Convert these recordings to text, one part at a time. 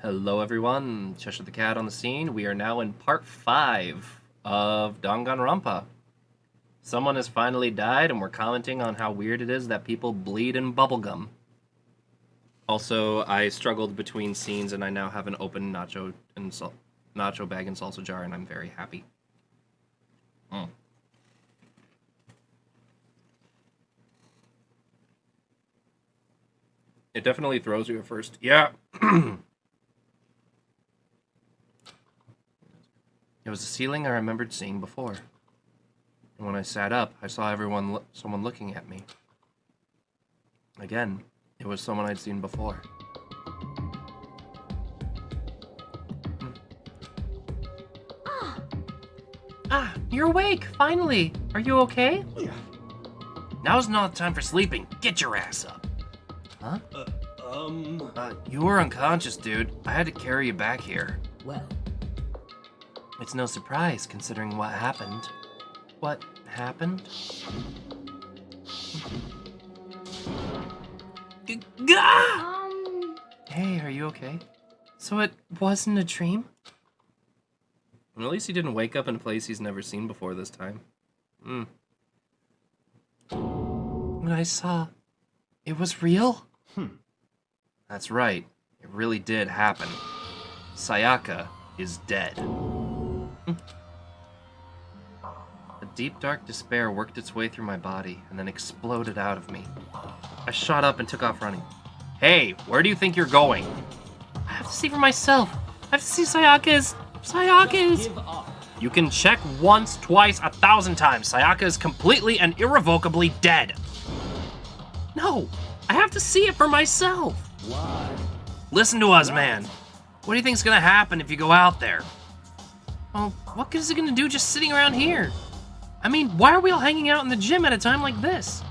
Hello everyone, Cheshire the Cat on the scene. We are now in part 5 of Danganronpa. Someone has finally died and we're commenting on how weird it is that people bleed in bubblegum. Also, I struggled between scenes and I now have an open nacho bag and salsa jar and I'm very happy. It definitely throws you at first. Yeah. It was a ceiling I remembered seeing before. And when I sat up, I saw someone looking at me. Again, it was someone I'd seen before. You're awake, finally. Are you okay? Yeah. Now's not the time for sleeping. Get your ass up. Huh? You were unconscious, dude. I had to carry you back here. Well, It's no surprise, considering what happened. What happened? Gah! Hey, are you okay? So it wasn't a dream? Well, at least he didn't wake up in a place he's never seen before this time. What I saw, it was real? That's right. It really did happen. Sayaka is dead. A deep, dark despair worked its way through my body and then exploded out of me. I shot up and took off running. Hey, where do you think you're going? I have to see for myself. I have to see Sayaka is... give up. You can check once, twice, 1,000 times. Sayaka is completely and irrevocably dead. No, I have to see it for myself. Why? Listen to us, man. What do you think's gonna happen if you go out there? Well, what good is it gonna do just sitting around here? I mean, why are we all hanging out in the gym at a time like this?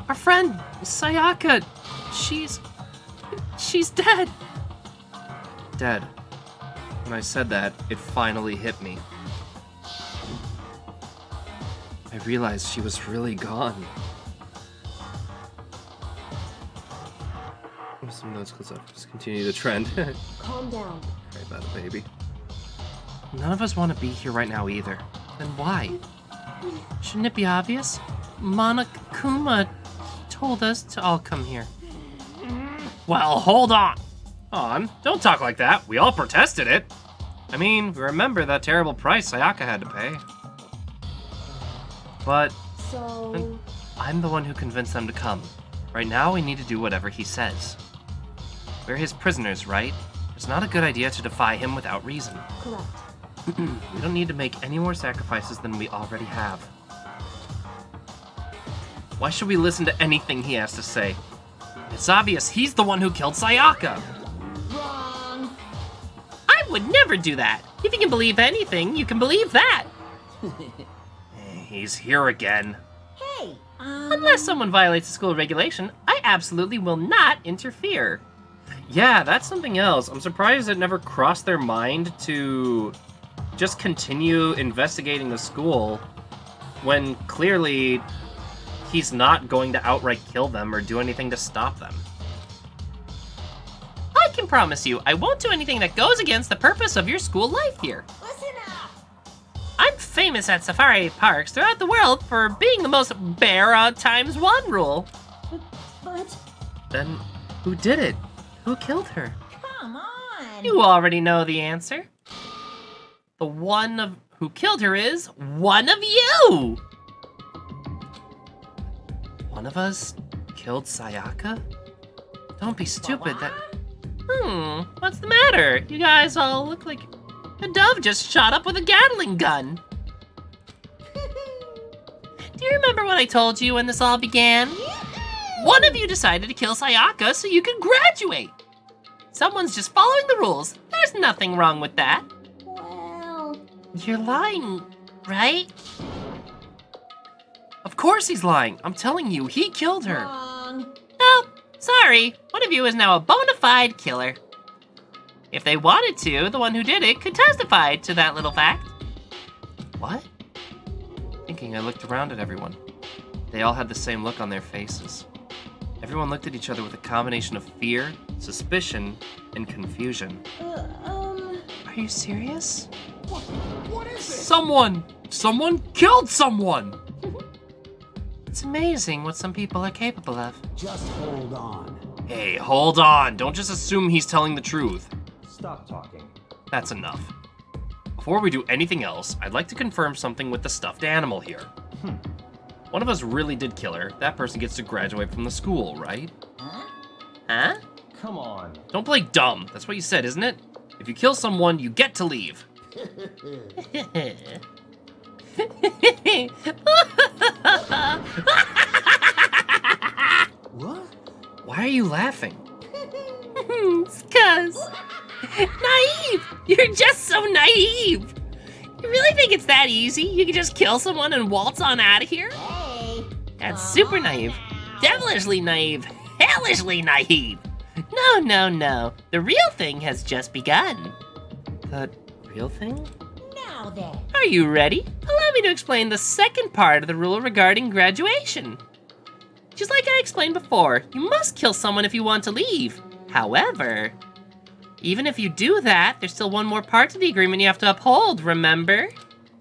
Our friend, Sayaka, she's dead. Dead. When I said that, it finally hit me. I realized she was really gone. Some notes close up. Just continue the trend. Calm down. Right about it, baby. None of us want to be here right now either. Then why? Shouldn't it be obvious? Monokuma told us to all come here. Well, hold on. Don't talk like that. We all protested it. I mean, remember that terrible price Sayaka had to pay. But So, I'm the one who convinced them to come. Right now, we need to do whatever he says. We're his prisoners, right? It's not a good idea to defy him without reason. correct. We don't need to make any more sacrifices than we already have. Why should we listen to anything he has to say? It's obvious he's the one who killed Sayaka. Wrong. I would never do that. If you can believe anything, you can believe that. He's here again. Hey, Unless someone violates a school regulation, I absolutely will not interfere. Yeah, that's something else. I'm surprised it never crossed their mind to just continue investigating the school when clearly he's not going to outright kill them or do anything to stop them. I can promise you, I won't do anything that goes against the purpose of your school life here. listen up. I'm famous at safari parks throughout the world for being the most bear ×1 rule. But, Then who did it? Who killed her? come on. You already know the answer. The one who killed her is one of you! One of us killed Sayaka? Don't be stupid, what's the matter? You guys all look like a dove just shot up with a Gatling gun. Do you remember what I told you when this all began? One of you decided to kill Sayaka so you could graduate. Someone's just following the rules. There's nothing wrong with that. Well, You're lying, right? Of course he's lying. I'm telling you, he killed her. wrong. No, sorry. One of you is now a bona fide killer. If they wanted to, the one who did it could testify to that little fact. What? Thinking, I looked around at everyone. They all had the same look on their faces. Everyone looked at each other with a combination of fear, suspicion, and confusion. Are you serious? What is this? Someone killed someone! It's amazing what some people are capable of. Just hold on. Hey, hold on. Don't just assume he's telling the truth. Stop talking. That's enough. Before we do anything else, I'd like to confirm something with the stuffed animal here. One of us really did kill her. That person gets to graduate from the school, right? Huh? Come on. Don't play dumb. That's what you said, isn't it? If you kill someone, you get to leave. What? Why are you laughing? It's 'cause naive. You're just so naive. You really think it's that easy? You can just kill someone and waltz on out of here? Hey. That's super naive. Devilishly naive. Hellishly naive. No. The real thing has just begun. The real thing? Now then. Are you ready? Allow me to explain the second part of the rule regarding graduation. Just like I explained before, you must kill someone if you want to leave. However, even if you do that, there's still one more part to the agreement you have to uphold, remember?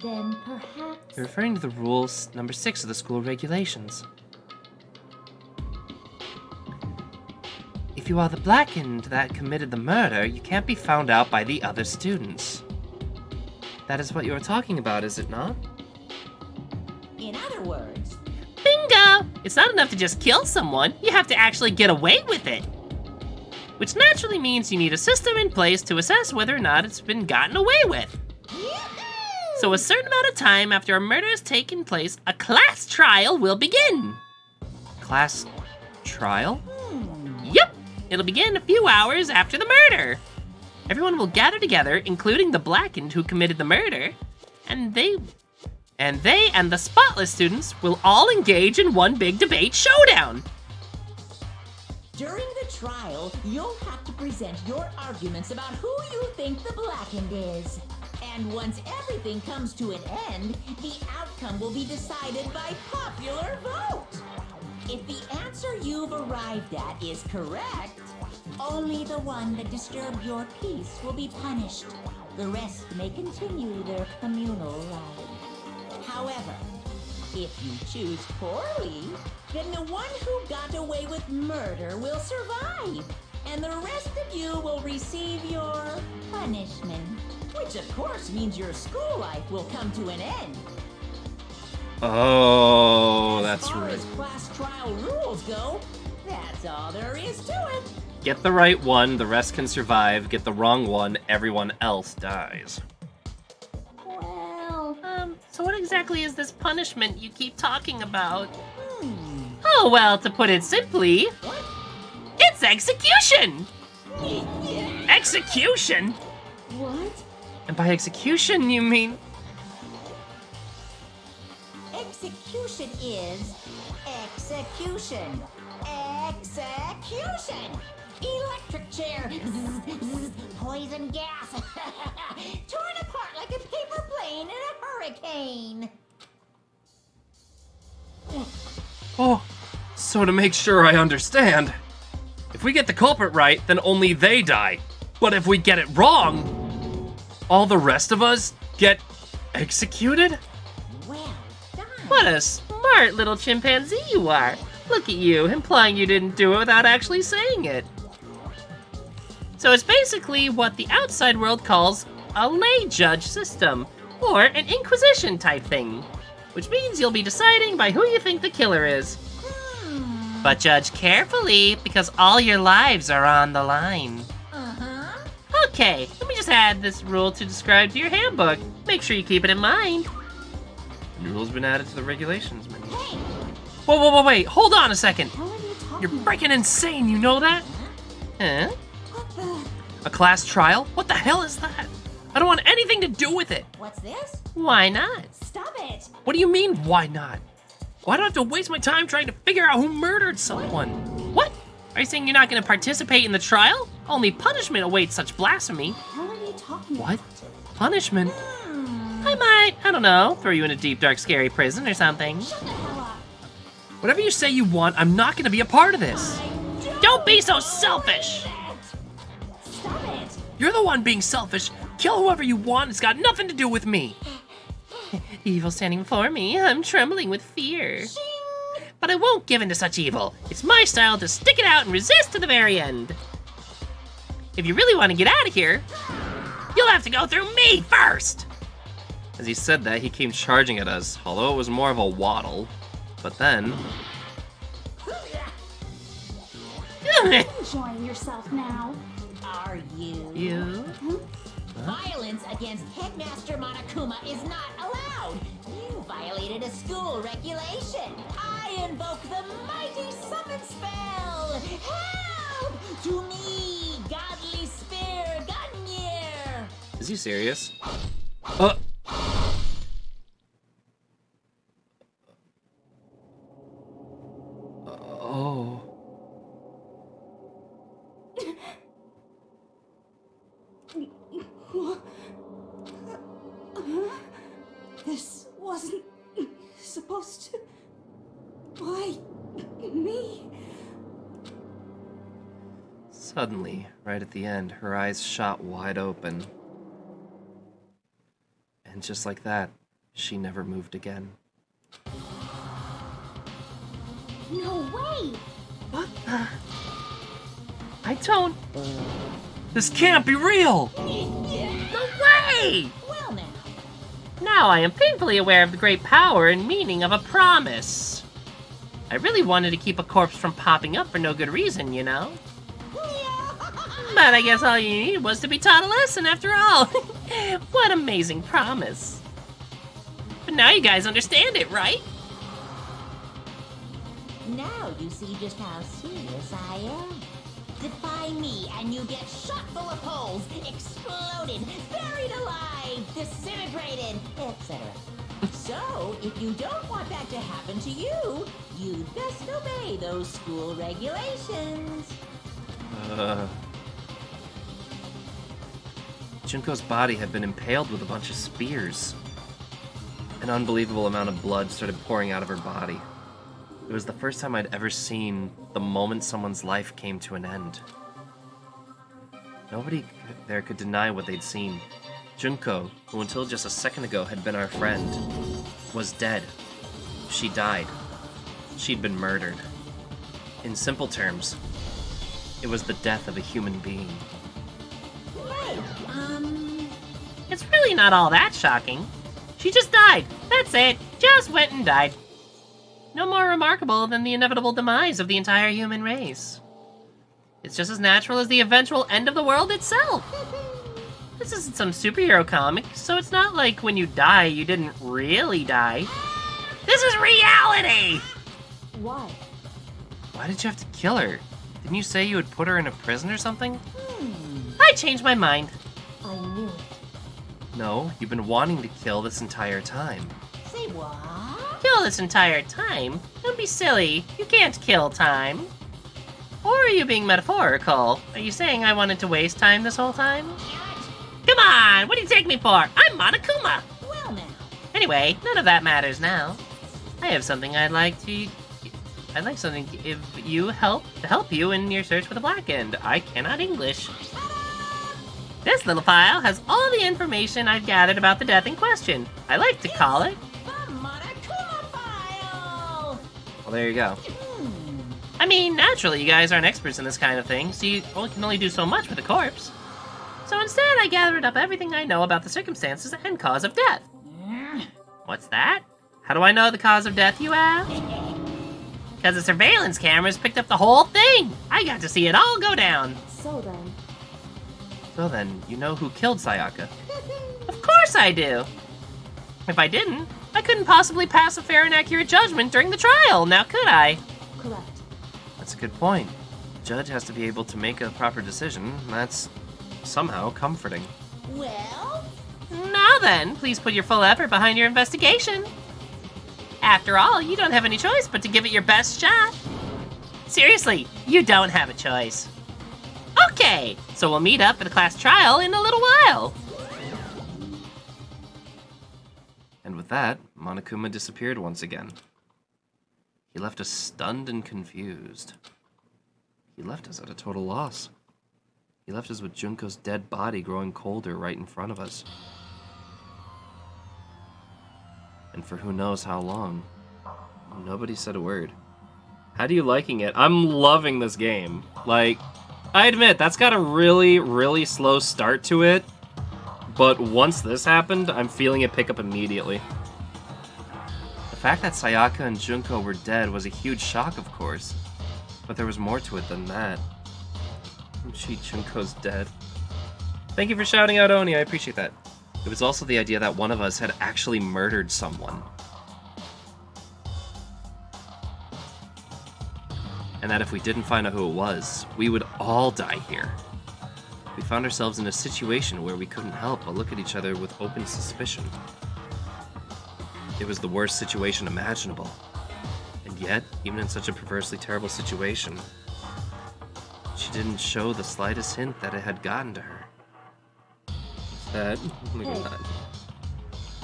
Then perhaps. You're referring to the rules number 6 of the school regulations. If you are the blackened that committed the murder, you can't be found out by the other students. That is what you were talking about, is it not? In other words. Bingo! It's not enough to just kill someone, you have to actually get away with it. Which naturally means you need a system in place to assess whether or not it's been gotten away with. So a certain amount of time after a murder has taken place, a class trial will begin. Class trial? Yep! It'll begin a few hours after the murder. Everyone will gather together, including the blackened who committed the murder, and they and the spotless students will all engage in one big debate showdown. During the trial, you'll have to present your arguments about who you think the blackened is. And once everything comes to an end, the outcome will be decided by popular vote. If the answer you've arrived at is correct, only the one that disturbed your peace will be punished. The rest may continue their communal life. However, if you choose poorly, then the one who got away with murder will survive, and the rest of you will receive your punishment. Which of course means your school life will come to an end. Oh, that's As far right. as class trial rules go, that's all there is to it. Get the right one, the rest can survive. Get the wrong one, everyone else dies. Well, So what exactly is this punishment you keep talking about? Oh, well, to put it simply, it's execution! Execution? what? And by execution, you mean... Execution is execution. Execution! Electric chair. Poison gas. Torn apart like a paper plane in a hurricane. Oh, so to make sure I understand, if we get the culprit right, then only they die. But if we get it wrong, all the rest of us get executed? Well done. What a smart little chimpanzee you are. Look at you, implying you didn't do it without actually saying it. So it's basically what the outside world calls a lay judge system, or an inquisition type thing, which means you'll be deciding by who you think the killer is. But judge carefully, because all your lives are on the line. Uh-huh. Okay, let me just add this rule to describe to your handbook. Make sure you keep it in mind. The new rule's been added to the regulations menu. Hey, Whoa, wait, hold on a second. what are you talking You're about? freaking insane, you know that? Huh? What the? A class trial? What the hell is that? I don't want anything to do with it. What's this? Why not? Stop it. What do you mean, why not? Why do I have to waste my time trying to figure out who murdered someone? What? Are you saying you're not going to participate in the trial? Only punishment awaits such blasphemy. What are you talking What? about? Punishment? Hmm. I might, I don't know, throw you in a deep, dark, scary prison or something. Shut the hell up. Whatever you say you want, I'm not going to be a part of this. I do Don't be so selfish! Stop it! You're the one being selfish. Kill whoever you want. It's got nothing to do with me. Evil standing before me. I'm trembling with fear. But I won't give in to such evil. It's my style to stick it out and resist to the very end. If you really want to get out of here, you'll have to go through me first. As he said that, he came charging at us, although it was more of a waddle. But then... Enjoying yourself now. Are you? You? Violence against Headmaster Monokuma is not allowed. You violated a school regulation. I invoke the mighty summon spell. Help to me, godly spear, Gunyear. Is he serious? Oh. This wasn't supposed to. Why me? Suddenly, right at the end, her eyes shot wide open. And just like that, she never moved again. No way! What the? I don't... This can't be real! No way! Well now. Now I am painfully aware of the great power and meaning of a promise. I really wanted to keep a corpse from popping up for no good reason, you know? But I guess all you needed was to be taught a lesson after all. What amazing promise. But now you guys understand it, right? Now you see just how serious I am. Defy me and you get shot full of holes, exploded, buried alive, disintegrated, etc. So, if you don't want that to happen to you, you'd best obey those school regulations. Junko's body had been impaled with a bunch of spears. An unbelievable amount of blood started pouring out of her body. It was the first time I'd ever seen the moment someone's life came to an end. Nobody there could deny what they'd seen. Junko, who until just a second ago had been our friend, was dead. She died. She'd been murdered. In simple terms, it was the death of a human being. Hey, It's really not all that shocking. She just died. That's it. Just went and died. No more remarkable than the inevitable demise of the entire human race. It's just as natural as the eventual end of the world itself. This isn't some superhero comic, so it's not like when you die, you didn't really die. This is reality! Why? Why did you have to kill her? Didn't you say you would put her in a prison or something? I changed my mind. I knew it. No, you've been wanting to kill this entire time. say what? Kill this entire time? Don't be silly. You can't kill time. Or are you being metaphorical? Are you saying I wanted to waste time this whole time? Come on, what do you take me for? I'm Monokuma. Well now. Anyway, none of that matters now. I have something I'd like something if you help to help you in your search for the Black End. I cannot English. This little file has all the information I've gathered about the death in question. I like to call it. The Monokuma file. Well, there you go. I mean, naturally, you guys aren't experts in this kind of thing, so you can only do so much with a corpse. So instead, I gathered up everything I know about the circumstances and cause of death. What's that? How do I know the cause of death, you ask? Because the surveillance cameras picked up the whole thing. I got to see it all go down. So then, You know who killed Sayaka? Of course I do. If I didn't, I couldn't possibly pass a fair and accurate judgment during the trial, now could I? correct. That's a good point. The judge has to be able to make a proper decision. That's somehow comforting. Well, Now then, please put your full effort behind your investigation. After all, you don't have any choice but to give it your best shot. Seriously, you don't have a choice. Okay, so we'll meet up for the class trial in a little while. And with that, Monokuma disappeared once again. He left us stunned and confused. He left us at a total loss. He left us with Junko's dead body growing colder right in front of us. And for who knows how long. Nobody said a word. How do you liking it? I'm loving this game. Like, I admit, that's got a really, really slow start to it. But once this happened, I'm feeling it pick up immediately. The fact that Sayaka and Junko were dead was a huge shock, of course. But there was more to it than that. Junko's dead. Thank you for shouting out, Oni. I appreciate that. It was also the idea that one of us had actually murdered someone. And that if we didn't find out who it was, we would all die here. We found ourselves in a situation where we couldn't help but look at each other with open suspicion. It was the worst situation imaginable. And yet, even in such a perversely terrible situation, she didn't show the slightest hint that it had gotten to her. What's that? Oh my god.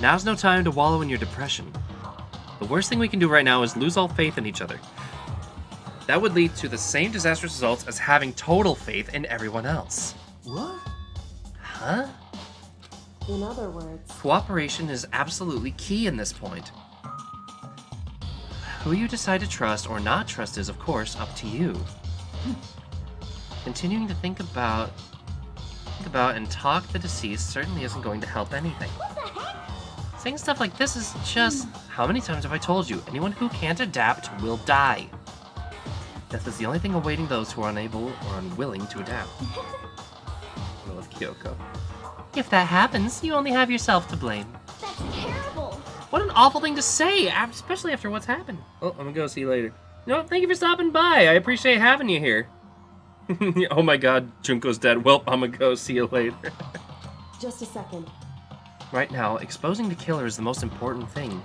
Now's no time to wallow in your depression. The worst thing we can do right now is lose all faith in each other. That would lead to the same disastrous results as having total faith in everyone else. What? Huh? In other words, Cooperation is absolutely key in this point. Who you decide to trust or not trust is, of course, up to you. Continuing to think about and talk the deceased certainly isn't going to help anything. What the heck? Saying stuff like this is just... How many times have I told you? Anyone who can't adapt will die. Death is the only thing awaiting those who are unable or unwilling to adapt. I love Kyoko. If that happens, you only have yourself to blame. That's terrible. What an awful thing to say, especially after what's happened. Oh, I'm gonna go see you later. No, thank you for stopping by. I appreciate having you here. Oh my god, Junko's dead. Well, I'm gonna go see you later. just a second. Right now, exposing the killer is the most important thing.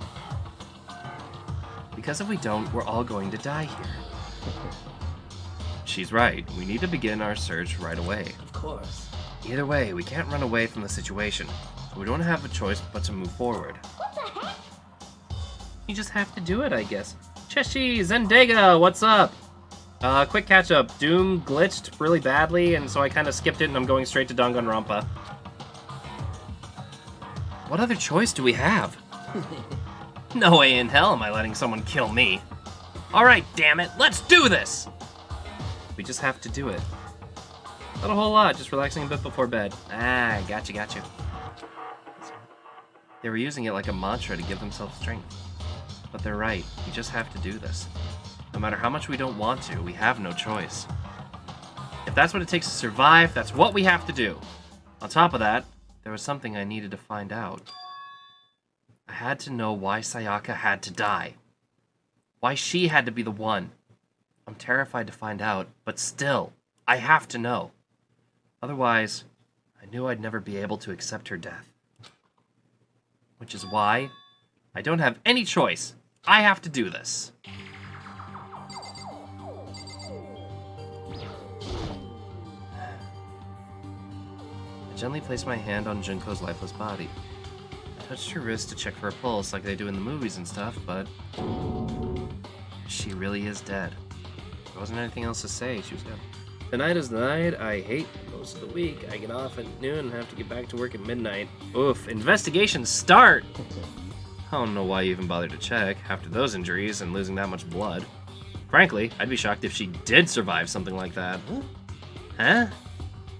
Because if we don't, we're all going to die here. She's right. We need to begin our search right away. Of course. Either way, we can't run away from the situation. So we don't have a choice but to move forward. What the heck? You just have to do it, I guess. Xeshire, Zendega, what's up? Quick catch up. Doom glitched really badly, and so I kind of skipped it, and I'm going straight to Danganronpa. What other choice do we have? No way in hell am I letting someone kill me. Alright, damn it, let's do this! We just have to do it. Not a whole lot, just relaxing a bit before bed. Ah, gotcha. They were using it like a mantra to give themselves strength. But they're right, we just have to do this. No matter how much we don't want to, we have no choice. If that's what it takes to survive, that's what we have to do. On top of that, there was something I needed to find out. I had to know why Sayaka had to die. Why she had to be the one. I'm terrified to find out, but still, I have to know. Otherwise, I knew I'd never be able to accept her death. Which is why I don't have any choice. I have to do this. I gently placed my hand on Junko's lifeless body. I touched her wrist to check for a pulse like they do in the movies and stuff, but she really is dead. There wasn't anything else to say, she was dead. Tonight is the night I hate most of the week. I get off at noon and have to get back to work at midnight. Oof, investigations start! I don't know why you even bothered to check, after those injuries and losing that much blood. Frankly, I'd be shocked if she did survive something like that. Huh?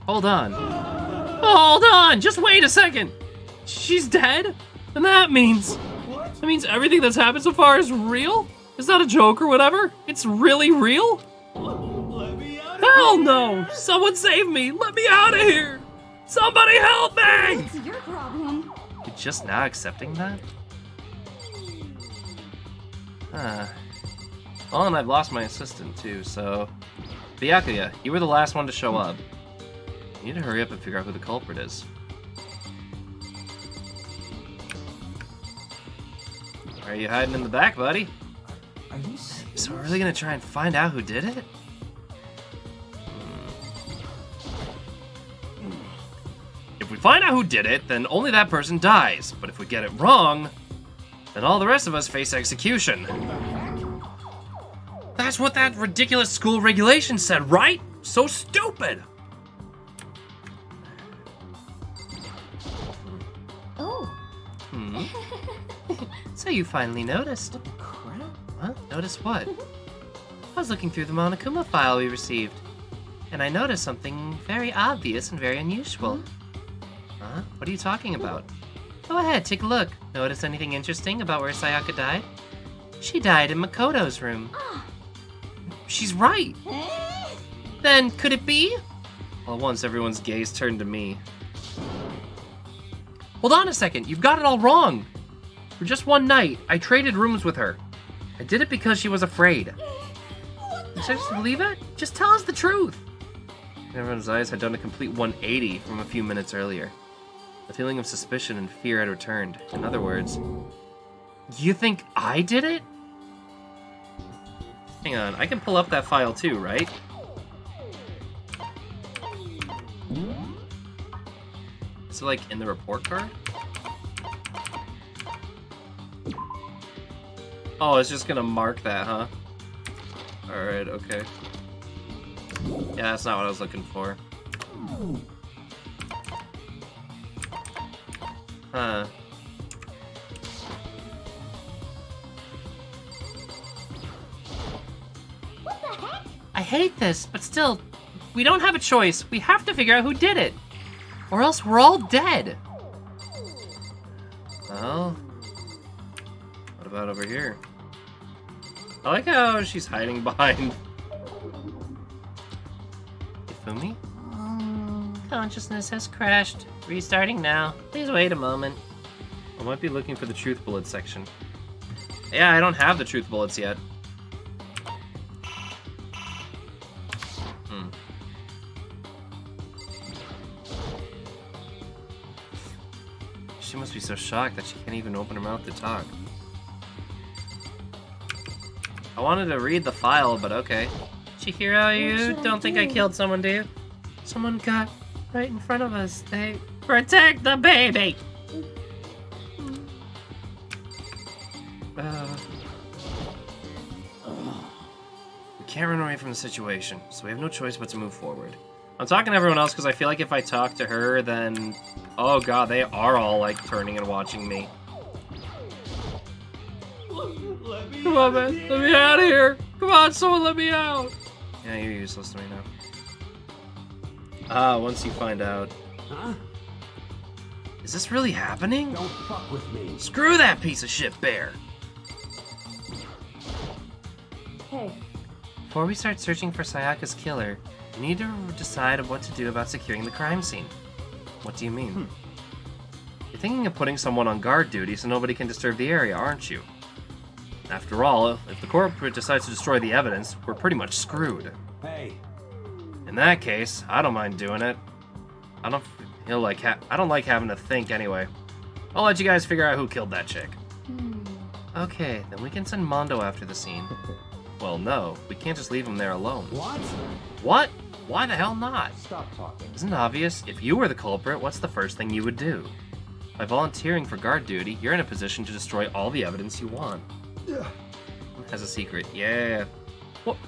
Hold on. Hold on! Just wait a second! She's dead? And that means... That means everything that's happened so far is real? It's not a joke or whatever? It's really real? Let me out. Hell no! Someone save me! Let me out of here! Somebody help me! It's your problem. You're just now accepting that? Huh. Well, and I've lost my assistant too, so... Byakuya, you were the last one to show up. You need to hurry up and figure out who the culprit is. Why are you hiding in the back, buddy? Are you serious? So we're really gonna try and find out who did it? If we find out who did it, then only that person dies. But if we get it wrong, then all the rest of us face execution. That's what that ridiculous school regulation said, right? So stupid! Oh. So you finally noticed. What the crap? Huh? Notice what? I was looking through the Monokuma file we received, and I noticed something very obvious and very unusual. Huh? What are you talking about? Go ahead, take a look. Notice anything interesting about where Sayaka died? She died in Makoto's room. She's right! Then, could it be? All at once, everyone's gaze turned to me. Hold on a second, you've got it all wrong! For just one night, I traded rooms with her. I did it because she was afraid. You seriously believe it? Just tell us the truth! Everyone's eyes had done a complete 180 from a few minutes earlier. The feeling of suspicion and fear had returned. In other words, you think I did it? Hang on, I can pull up that file too, right? Is it like in the report card? Oh, it's just gonna mark that, huh? Alright, okay. Yeah, that's not what I was looking for. Huh. What the heck? I hate this, but still, we don't have a choice. We have to figure out who did it. Or else we're all dead. Well, what about over here? I like how she's hiding behind Ifumi. Consciousness has crashed. Restarting now. Please wait a moment. I might be looking for the truth bullet section. Yeah, I don't have the truth bullets yet. She must be so shocked that she can't even open her mouth to talk. I wanted to read the file, but okay. Chihiro, you don't think I killed someone, do you? Someone got right in front of us. They protect the baby! We can't run away from the situation, so we have no choice but to move forward. I'm talking to everyone else because I feel like if I talk to her, then... Oh god, they are all, like, turning and watching me. Let me Come on, man. Let me out of here. Come on, someone let me out. Yeah, you're useless to me now. Once you find out. Huh? Is this really happening? Don't fuck with me. Screw that piece of shit bear. Hey, Before we start searching for Sayaka's killer, we need to decide what to do about securing the crime scene. What do you mean? You're thinking of putting someone on guard duty so nobody can disturb the area, aren't you? After all, if the corporate decides to destroy the evidence, we're pretty much screwed. Hey, In that case, I don't mind doing it. I don't like having to think anyway. I'll let you guys figure out who killed that chick. Okay, then we can send Mondo after the scene. Well, no, we can't just leave him there alone. what? What? Why the hell not? Stop talking. Isn't it obvious? If you were the culprit, what's the first thing you would do? By volunteering for guard duty, you're in a position to destroy all the evidence you want. Has a secret, yeah. What?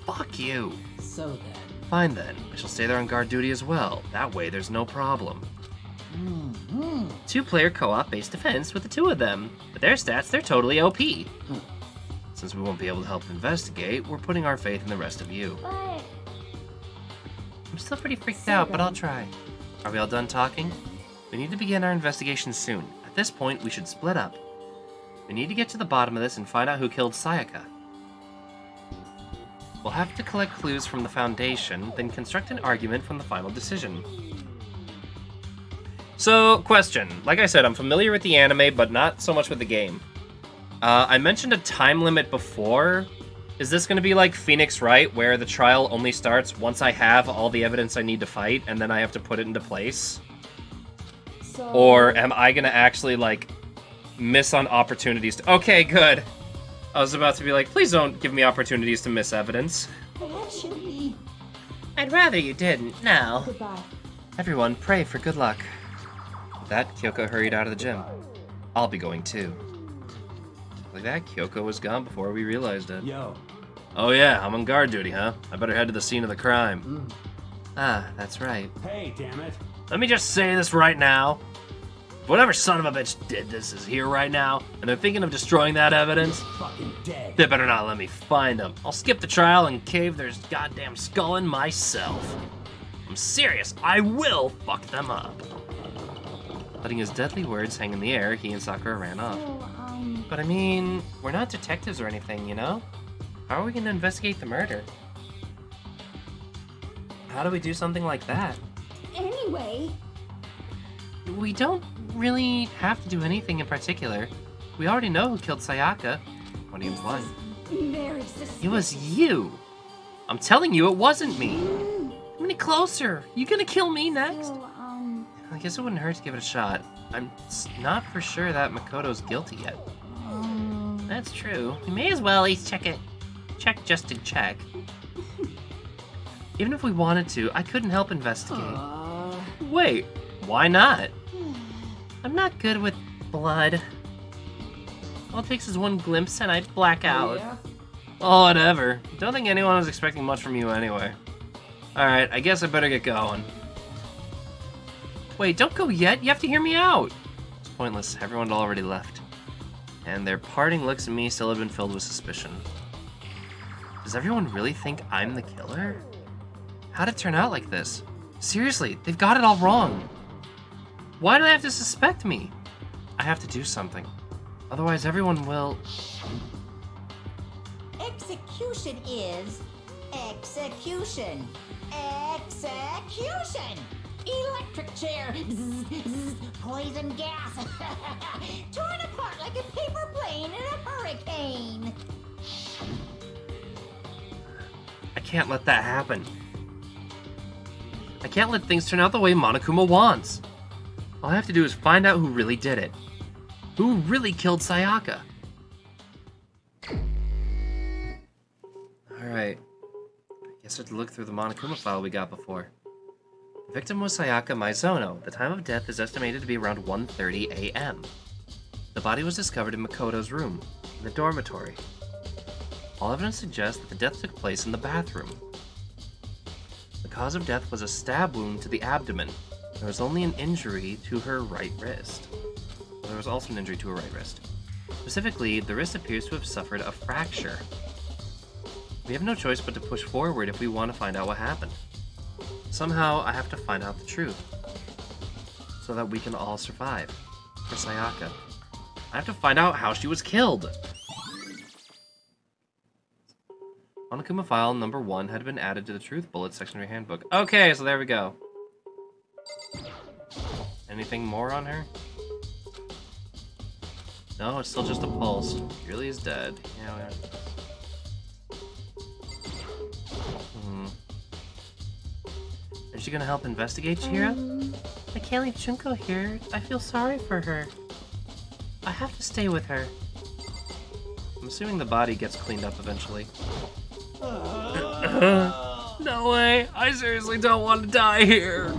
Fuck you. So then. Fine then, I shall stay there on guard duty as well. That way there's no problem. Two-player co-op based defense with the two of them. But their stats, they're totally OP. Since we won't be able to help investigate, we're putting our faith in the rest of you. But I'm still pretty freaked out, but I'll try. Are we all done talking? We need to begin our investigation soon. At this point, we should split up. We need to get to the bottom of this and find out who killed Sayaka. We'll have to collect clues from the Foundation, then construct an argument from the final decision. So, question. Like I said, I'm familiar with the anime, but not so much with the game. I mentioned a time limit before. Is this going to be like Phoenix Wright, where the trial only starts once I have all the evidence I need to fight, and then I have to put it into place? so... Or am I going to actually, like, miss on opportunities to... Okay, good. I was about to be like, please don't give me opportunities to miss evidence. actually, I'd rather you didn't, now. Goodbye. Everyone, pray for good luck. With that, Kyoko hurried out of the gym. I'll be going too. Like that, Kyoko was gone before we realized it. Yo, Oh yeah, I'm on guard duty, huh? I better head to the scene of the crime. Ah, that's right. Hey, damn it. Let me just say this right now. Whatever son of a bitch did this is here right now, and they're thinking of destroying that evidence. Fucking dead. They better not let me find them. I'll skip the trial and cave their goddamn skull in myself. I'm serious. I will fuck them up. Letting his deadly words hang in the air, he and Sakura ran off. But I mean, we're not detectives or anything, you know? How are we gonna investigate the murder? How do we do something like that? Anyway, We don't really have to do anything in particular. We already know who killed Sayaka. What do you imply? very suspicious. It was you! I'm telling you, it wasn't me! Come any closer! You gonna kill me next? I guess it wouldn't hurt to give it a shot. I'm not for sure that Makoto's guilty yet. That's true. We may as well at least check it. Check just to check. Even if we wanted to, I couldn't help investigate. Wait, why not? I'm not good with blood. All it takes is one glimpse and I black out. Oh, whatever. Don't think anyone was expecting much from you anyway. Alright, I guess I better get going. Wait, don't go yet. You have to hear me out. It's pointless. Everyone had already left. And their parting looks at me still had been filled with suspicion. Does everyone really think I'm the killer? How'd it turn out like this? Seriously, they've got it all wrong. Why do they have to suspect me? I have to do something. Otherwise, everyone will... Execution is execution. Execution! Electric chair. Zzz, zzz, poison gas. Torn apart like a paper plane in a hurricane. I can't let that happen. I can't let things turn out the way Monokuma wants. All I have to do is find out who really did it. Who really killed Sayaka? Alright. Guess I have to look through the Monokuma file we got before. The victim was Sayaka Maizono. The time of death is estimated to be around 1:30 a.m. The body was discovered in Makoto's room, in the dormitory. All evidence suggests that the death took place in the bathroom. The cause of death was a stab wound to the abdomen. There was only an injury to her right wrist. There was also an injury to her right wrist. Specifically, the wrist appears to have suffered a fracture. We have no choice but to push forward if we want to find out what happened. Somehow, I have to find out the truth. So that we can all survive. For Sayaka. I have to find out how she was killed! Monokuma file number 1 had been added to the truth bullet section of your handbook. Okay, so there we go. Anything more on her? No, it's still just a pulse. She really is dead. Yeah, Is she gonna help investigate, Chihiro? I can't leave Junko here. I feel sorry for her. I have to stay with her. I'm assuming the body gets cleaned up eventually. No way! I seriously don't want to die here!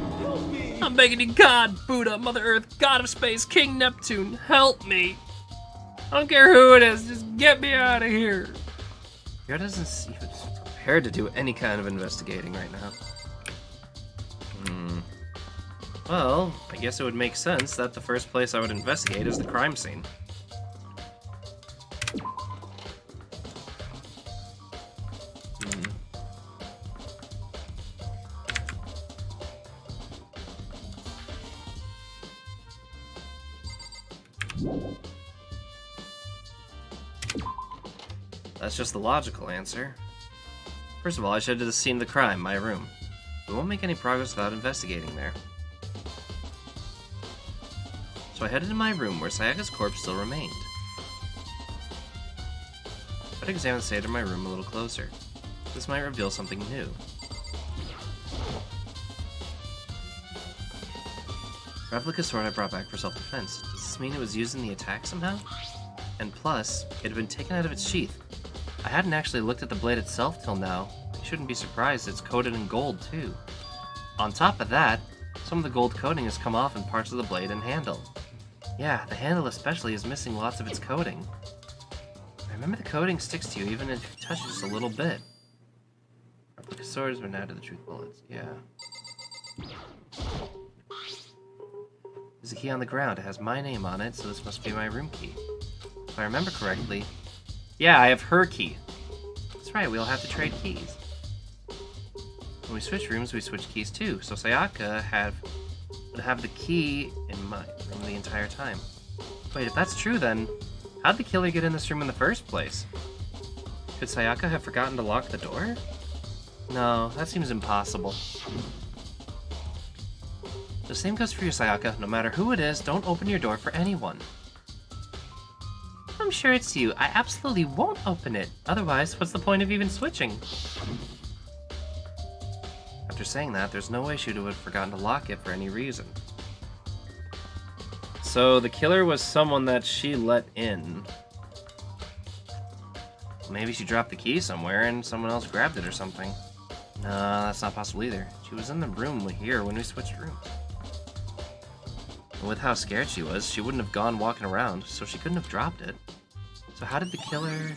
I'm begging you, God, Buddha, Mother Earth, God of Space, King Neptune, help me! I don't care who it is, just get me out of here! Hiro doesn't seem prepared to do any kind of investigating right now. Well, I guess it would make sense that the first place I would investigate is the crime scene. That's just the logical answer. First of all, I should head to the scene of the crime, my room. We won't make any progress without investigating there. So I headed to my room where Sayaka's corpse still remained. I'd examine the state of my room a little closer. This might reveal something new. Replica sword I brought back for self-defense. Does this mean it was used in the attack somehow? And plus, it had been taken out of its sheath. I hadn't actually looked at the blade itself till now. I shouldn't be surprised it's coated in gold, too. On top of that, some of the gold coating has come off in parts of the blade and handle. Yeah, the handle especially is missing lots of its coating. I Remember, the coating sticks to you even if you touch it just a little bit. Replica swords were added to the truth bullets. Yeah. There's a key on the ground. It has my name on it, so this must be my room key. If I remember correctly... Yeah, I have her key. That's right, we'll have to trade keys. When we switch rooms, we switch keys too, so Sayaka would have the key in my room the entire time. Wait, if that's true then, how'd the killer get in this room in the first place? Could Sayaka have forgotten to lock the door? No, that seems impossible. The same goes for you, Sayaka. No matter who it is, don't open your door for anyone. I'm sure it's you. I absolutely won't open it. Otherwise, what's the point of even switching? After saying that, there's no way she would have forgotten to lock it for any reason. So the killer was someone that she let in. Maybe she dropped the key somewhere and someone else grabbed it or something. No, that's not possible either. She was in the room here when we switched rooms. And with how scared she was, she wouldn't have gone walking around, so she couldn't have dropped it. So how did the killer...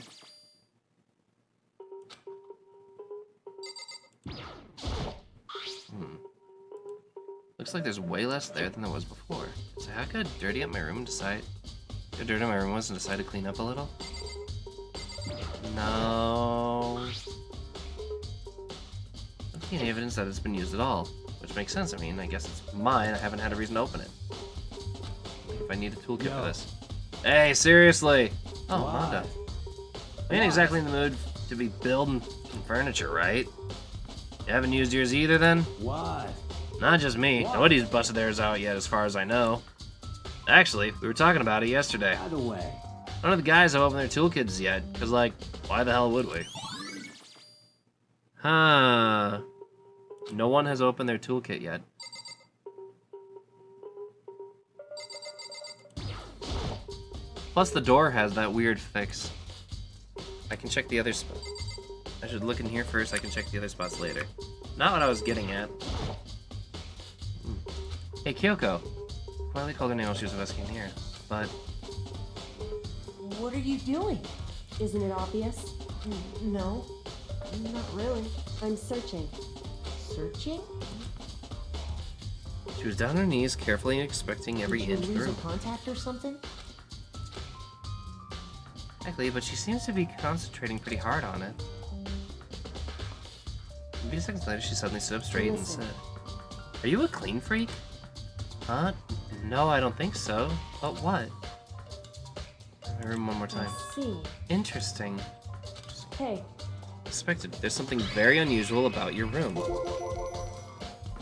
Looks like there's way less there than there was before. So how could I dirty up my room and decide... How dirty my room was and decide to clean up a little? No... I don't see any evidence that it's been used at all. Which makes sense, I mean, I guess it's mine, I haven't had a reason to open it. If I need a toolkit for this. Hey, seriously! Oh, Mondo. I ain't exactly in the mood to be building some furniture, right? You haven't used yours either, then? Why? Not just me. Nobody's busted theirs out yet, as far as I know. Actually, we were talking about it yesterday. By the way. None of the guys have opened their toolkits yet, because, like, why the hell would we? Huh. No one has opened their toolkit yet. Plus, the door has that weird fix. I can check the other spot. I should look in here first, I can check the other spots later. Not what I was getting at. Hey, Kyoko. I finally called her name while she was asking here, but... What are you doing? Isn't it obvious? No, not really. I'm searching. Searching? She was down on her knees, carefully inspecting every Did inch you of the lose a room. contact or something? Exactly, but she seems to be concentrating pretty hard on it. A few seconds later, she suddenly stood up straight and said, "Are you a clean freak?" Huh? No, I don't think so. But what? My room one more time. I see. Interesting. Hey, Suspected. There's something very unusual about your room.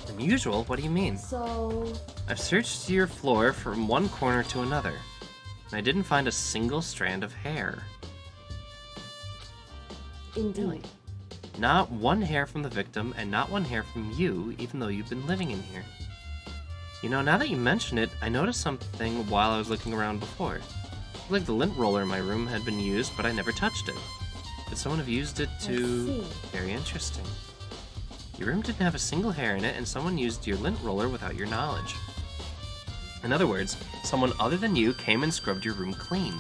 Unusual? What do you mean? so... I've searched your floor from one corner to another, and I didn't find a single strand of hair. Indeed. Really? Not one hair from the victim, and not one hair from you, even though you've been living in here. You know, now that you mention it, I noticed something while I was looking around before. It looked like the lint roller in my room had been used, but I never touched it. Could someone have used it to... I see. Very interesting. Your room didn't have a single hair in it, and someone used your lint roller without your knowledge. In other words, someone other than you came and scrubbed your room clean.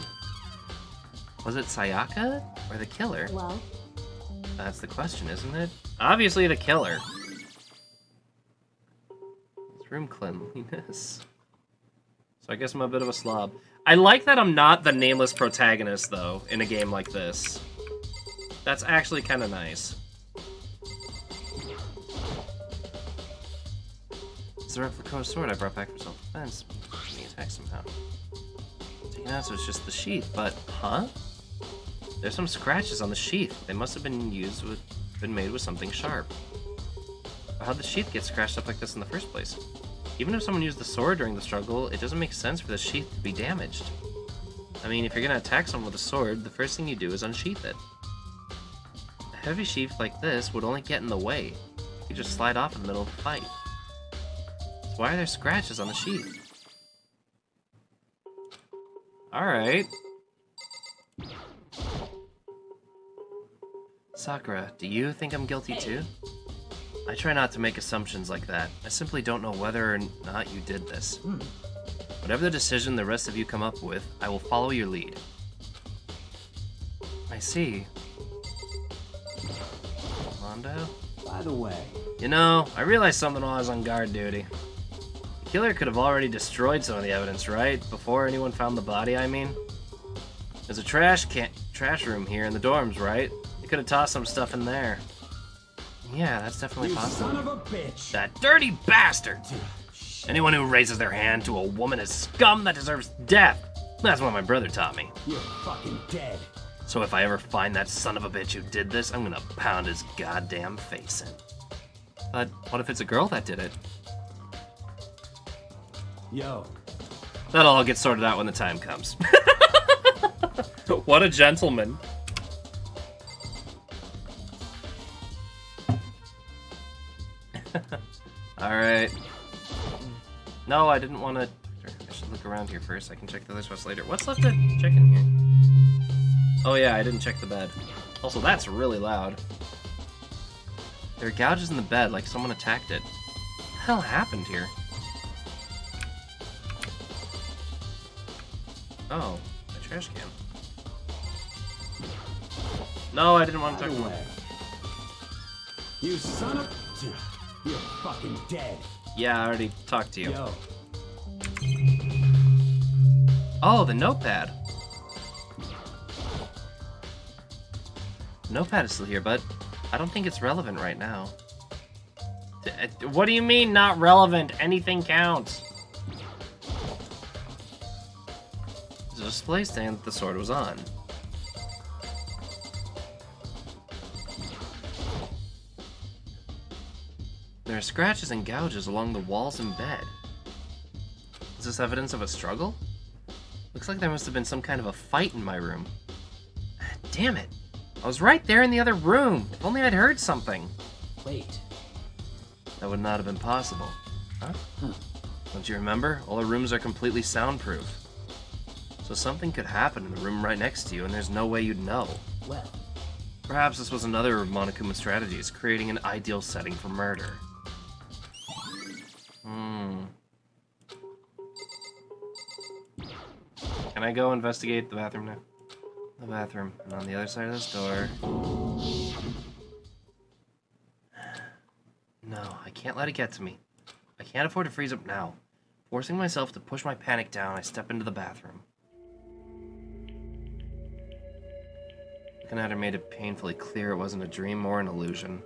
Was it Sayaka or the killer? Well, That's the question, isn't it? Obviously the killer. It's room cleanliness. So I guess I'm a bit of a slob. I like that I'm not the nameless protagonist, though, in a game like this. That's actually kind of nice. It's the replica sword I brought back for self-defense. Me attack somehow. Taken out, so it's just the sheath, but huh? There's some scratches on the sheath. They must have been made with something sharp. But how'd the sheath get scratched up like this in the first place? Even if someone used the sword during the struggle, it doesn't make sense for the sheath to be damaged. I mean, if you're gonna attack someone with a sword, the first thing you do is unsheath it. A heavy sheath like this would only get in the way. You could just slide off in the middle of the fight. So why are there scratches on the sheath? Alright. Sakura, do you think I'm guilty too? I try not to make assumptions like that. I simply don't know whether or not you did this. Whatever the decision the rest of you come up with, I will follow your lead. I see. Mondo? By the way, You know, I realized something while I was on guard duty. The killer could have already destroyed some of the evidence, right? Before anyone found the body, I mean. There's a trash room here in the dorms, right? They could have tossed some stuff in there. Yeah, that's definitely you possible. son of a bitch! That dirty bastard! Anyone who raises their hand to a woman is scum that deserves death. That's what my brother taught me. You're fucking dead. So if I ever find that son of a bitch who did this, I'm gonna pound his goddamn face in. But what if it's a girl that did it? Yo, That'll all get sorted out when the time comes. What a gentleman. Alright. No, I didn't want to... I should look around here first. I can check the other spots later. What's left to check in here? Oh yeah, I didn't check the bed. Also, that's really loud. There are gouges in the bed, like someone attacked it. What the hell happened here? Oh, a trash can. No, I didn't want to by talk the about way, you son of... You're fucking dead. Yeah, I already talked to you. Yo, Oh, the notepad. Notepad is still here, but I don't think it's relevant right now. What do you mean, not relevant? Anything counts. There's a display stand that the sword was on. There are scratches and gouges along the walls and bed. Is this evidence of a struggle? Looks like there must have been some kind of a fight in my room. Damn it. I was right there in the other room. If only I'd heard something. wait. That would not have been possible. Huh? Don't you remember? All the rooms are completely soundproof. So something could happen in the room right next to you, and there's no way you'd know. Well, Perhaps this was another of Monokuma's strategies, creating an ideal setting for murder. Can I go investigate the bathroom now? The bathroom. And on the other side of this door... No, I can't let it get to me. I can't afford to freeze up now. Forcing myself to push my panic down, I step into the bathroom. Looking at her made it painfully clear it wasn't a dream or an illusion.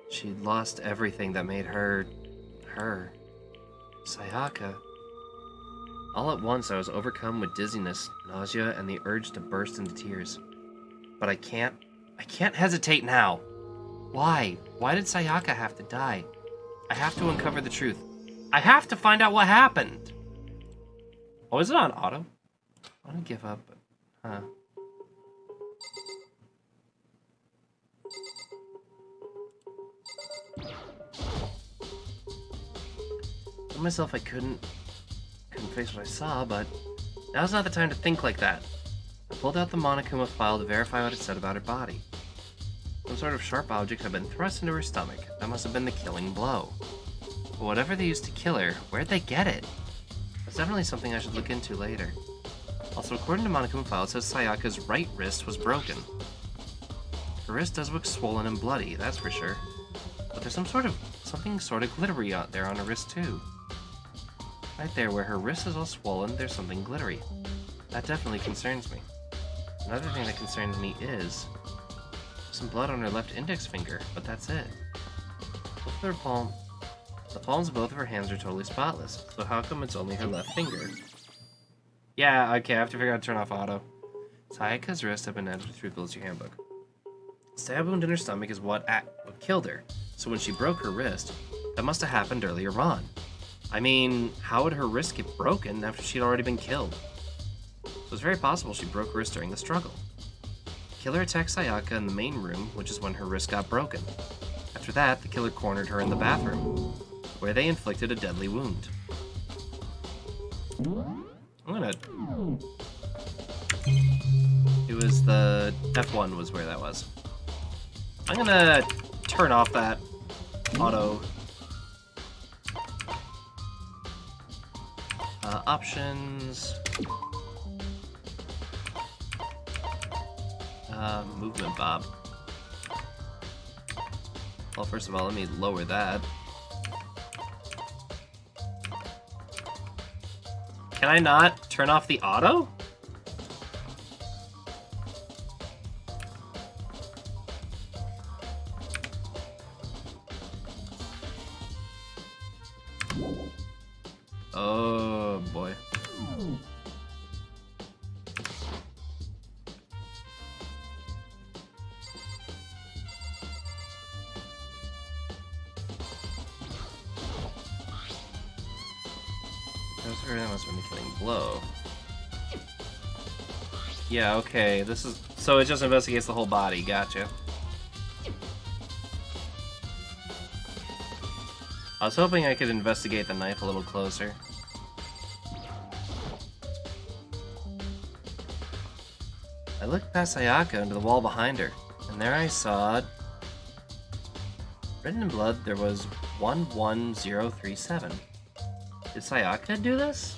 She'd lost everything that made her... her. Sayaka. All at once, I was overcome with dizziness, nausea, and the urge to burst into tears. But I can't hesitate now. Why? Why did Sayaka have to die? I have to uncover the truth. I have to find out what happened. Oh, is it on auto? I want to give up, but... Huh. I told myself I couldn't face what I saw, but now's not the time to think like that. I pulled out the Monokuma file to verify what it said about her body. Some sort of sharp object had been thrust into her stomach. That must have been the killing blow. But whatever they used to kill her, where'd they get it? That's definitely something I should look into later. Also, according to Monokuma file, it says Sayaka's right wrist was broken. Her wrist does look swollen and bloody, that's for sure. But there's something sort of glittery out there on her wrist too. Right there where her wrist is all swollen, there's something glittery. That definitely concerns me. Another thing that concerns me is some blood on her left index finger, but that's it. Look at her palm. The palms of both of her hands are totally spotless, so how come it's only her left finger? Yeah, okay, I have to figure out how to turn off auto. Sayaka's wrist had been added through the Blister Handbook. The stab wound in her stomach is what killed her, so when she broke her wrist, that must have happened earlier on. I mean, how would her wrist get broken after she'd already been killed? So it's very possible she broke her wrist during the struggle. The killer attacked Sayaka in the main room, which is when her wrist got broken. After that, the killer cornered her in the bathroom, where they inflicted a deadly wound. It was the F1 was where that was. I'm gonna turn off that auto. Options. Movement bob. Well, first of all, let me lower that. Can I not turn off the auto? Oh boy. That must have been killing blow. Yeah, okay. This is so it just investigates the whole body. Gotcha. I was hoping I could investigate the knife a little closer. I looked past Sayaka into the wall behind her, and there I saw... Written in blood, there was 11037. Did Sayaka do this?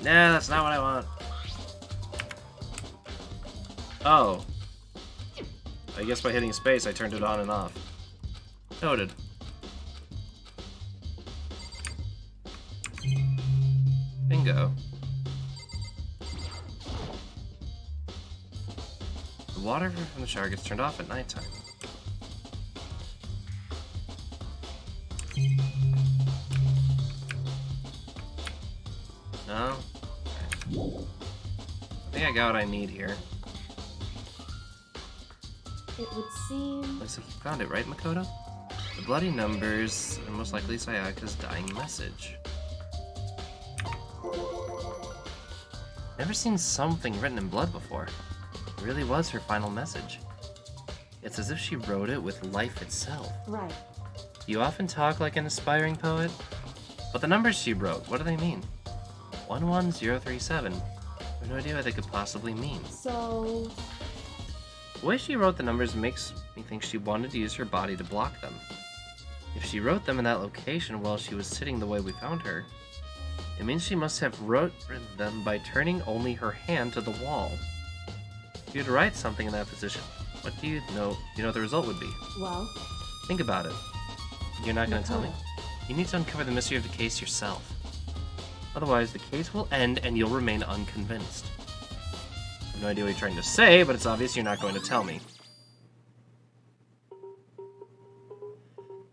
Nah, that's not what I want. Oh. I guess by hitting space, I turned it on and off. Noted. Bingo. The water from the shower gets turned off at nighttime. No? Okay. I think I got what I need here. It would seem... Looks like you found it, right, Makoto? The bloody numbers, and most likely Sayaka's dying message. Never seen something written in blood before. It really was her final message. It's as if she wrote it with life itself. Right. You often talk like an aspiring poet, but the numbers she wrote, what do they mean? 11037. I have no idea what they could possibly mean. So... The way she wrote the numbers makes me think she wanted to use her body to block them. If she wrote them in that location while she was sitting the way we found her, it means she must have written them by turning only her hand to the wall. If you were to write something in that position, what do you know the result would be? Well... Think about it. You're not going to tell me? You need to uncover the mystery of the case yourself. Otherwise, the case will end and you'll remain unconvinced. I have no idea what you're trying to say, but it's obvious you're not going to tell me.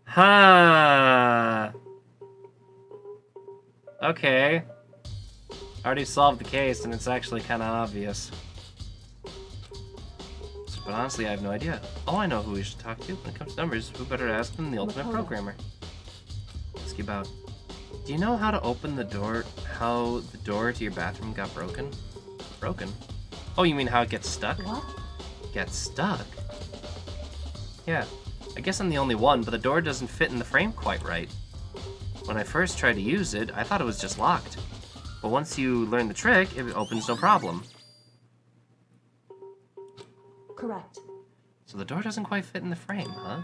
Ha! Okay. I already solved the case, and it's actually kind of obvious. But honestly, I have no idea. Oh, I know who we should talk to when it comes to numbers. Who better to ask than the ultimate programmer? Ask you about. Do you know how to open the door? How the door to your bathroom got broken? Broken? Oh, you mean how it gets stuck? What? Gets stuck? Yeah. I guess I'm the only one, but the door doesn't fit in the frame quite right. When I first tried to use it, I thought it was just locked. But once you learn the trick, it opens no problem. Correct. So the door doesn't quite fit in the frame, huh?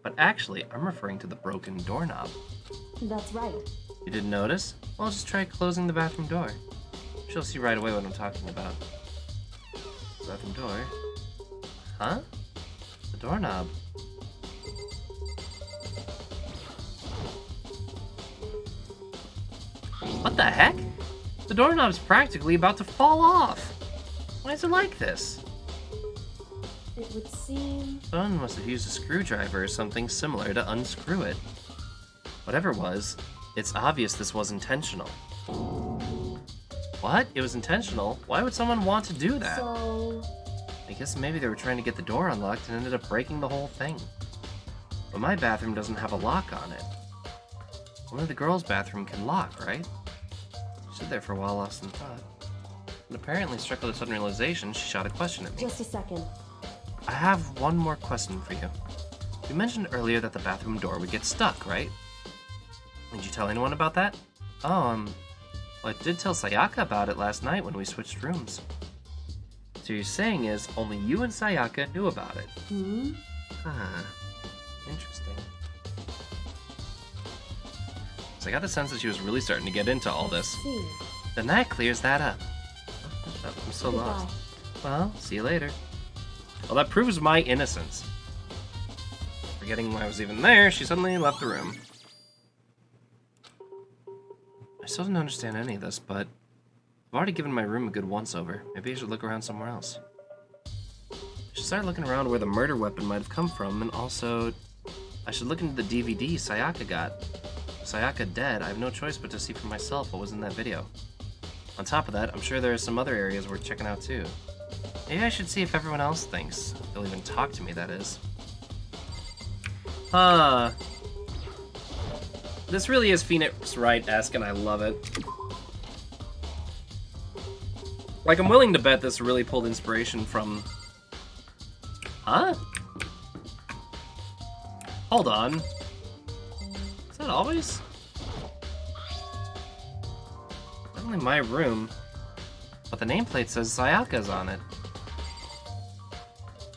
But actually, I'm referring to the broken doorknob. That's right. You didn't notice? Well, just try closing the bathroom door. She'll see right away what I'm talking about. Bathroom door. Huh? The doorknob. What the heck? The doorknob's practically about to fall off. Why is it like this? It would seem... Someone must have used a screwdriver or something similar to unscrew it. Whatever it was, it's obvious this was intentional. What? It was intentional? Why would someone want to do that? So... I guess maybe they were trying to get the door unlocked and ended up breaking the whole thing. But my bathroom doesn't have a lock on it. Only the girls' bathroom can lock, right? She stood there for a while, lost in thought. And apparently, struck with a sudden realization, she shot a question at me. Just a second. I have one more question for you. You mentioned earlier that the bathroom door would get stuck, right? Did you tell anyone about that? Oh, well, I did tell Sayaka about it last night when we switched rooms. So you're saying is only you and Sayaka knew about it? Hmm? Huh. Interesting. So I got the sense that she was really starting to get into all this. See. Then that clears that up. Oh, I'm so Goodbye. lost. Well, see you later. Well, that proves my innocence. Forgetting I was even there, she suddenly left the room. I still didn't understand any of this, but I've already given my room a good once-over. Maybe I should look around somewhere else. I should start looking around where the murder weapon might have come from, and also, I should look into the DVD Sayaka got. With Sayaka dead, I have no choice but to see for myself what was in that video. On top of that, I'm sure there are some other areas worth checking out too. Maybe I should see if everyone else thinks. They'll even talk to me, that is. Huh. This really is Phoenix Wright-esque, and I love it. Like, I'm willing to bet this really pulled inspiration from... Huh? Hold on. Is that always? Definitely my room. But the nameplate says Sayaka's on it.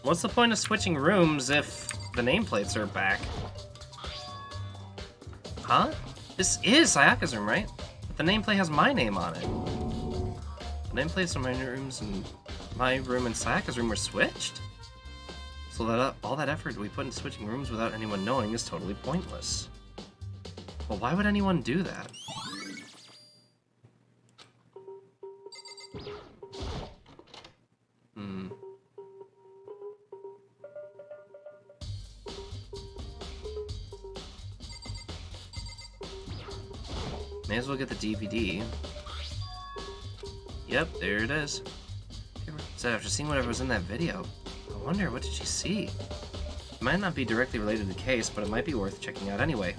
What's the point of switching rooms if the nameplates are back? Huh? This is Sayaka's room, right? But the nameplate has my name on it. The nameplates in my rooms and my room and Sayaka's room were switched? So that all that effort we put in switching rooms without anyone knowing is totally pointless. Well, why would anyone do that? May as well get the DVD. Yep, there it is. So after seeing whatever was in that video, I wonder, what did she see? It might not be directly related to the case, but it might be worth checking out anyway.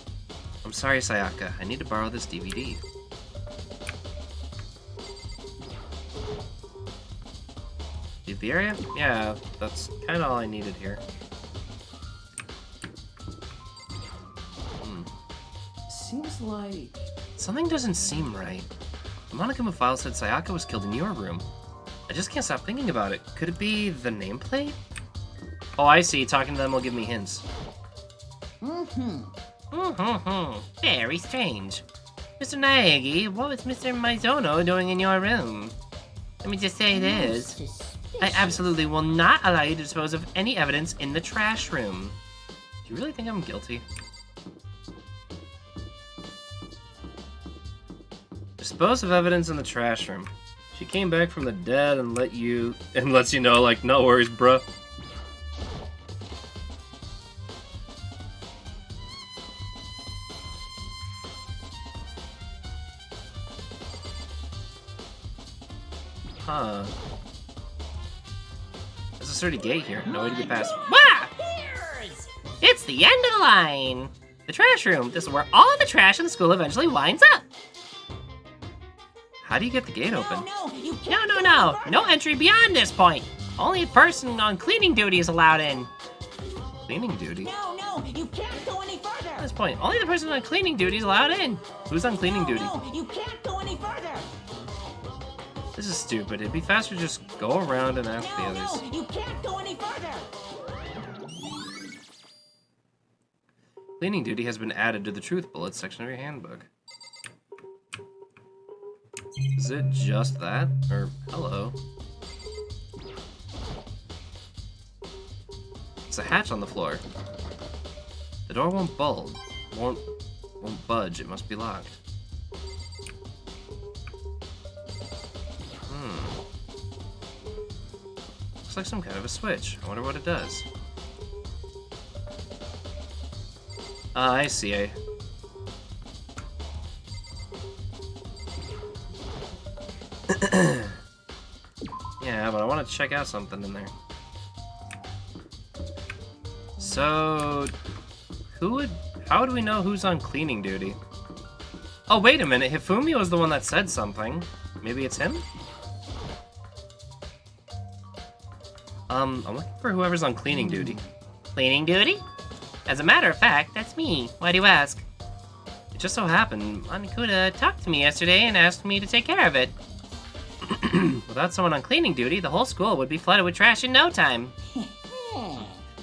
I'm sorry, Sayaka. I need to borrow this DVD. Leave the area? Yeah, that's kind of all I needed here. Seems like... Something doesn't seem right. The Monokuma file said Sayaka was killed in your room. I just can't stop thinking about it. Could it be the nameplate? Oh, I see. Talking to them will give me hints. Very strange. Mr. Naegi, what was Mr. Maizono doing in your room? Let me just say this. I absolutely will not allow you to dispose of any evidence in the trash room. Do you really think I'm guilty? Dispose of evidence in the trash room. She came back from the dead and lets you know, like, no worries, bruh. Huh. There's a sturdy gate here. No way to get past. Wah! It's the end of the line. The trash room. This is where all of the trash in the school eventually winds up. How do you get the gate open? No. No entry beyond this point. Only a person on cleaning duty is allowed in. Cleaning duty? No, you can't go any further. At this point, only the person on cleaning duty is allowed in. Who's on cleaning duty? No, you can't go any further. This is stupid. It'd be faster to just go around and ask the others. No, you can't go any further. Cleaning duty has been added to the truth bullets section of your handbook. Is it just that? Or, hello? It's a hatch on the floor. The door won't bulge. Won't budge. It must be locked. Looks like some kind of a switch. I wonder what it does. Ah, I see. Yeah, but I want to check out something in there. So, how would we know who's on cleaning duty? Oh, wait a minute. Hifumi was the one that said something. Maybe it's him? I'm looking for whoever's on cleaning duty. Cleaning duty? As a matter of fact, that's me. Why do you ask? It just so happened, Monikuta talked to me yesterday and asked me to take care of it. Without someone on cleaning duty, the whole school would be flooded with trash in no time.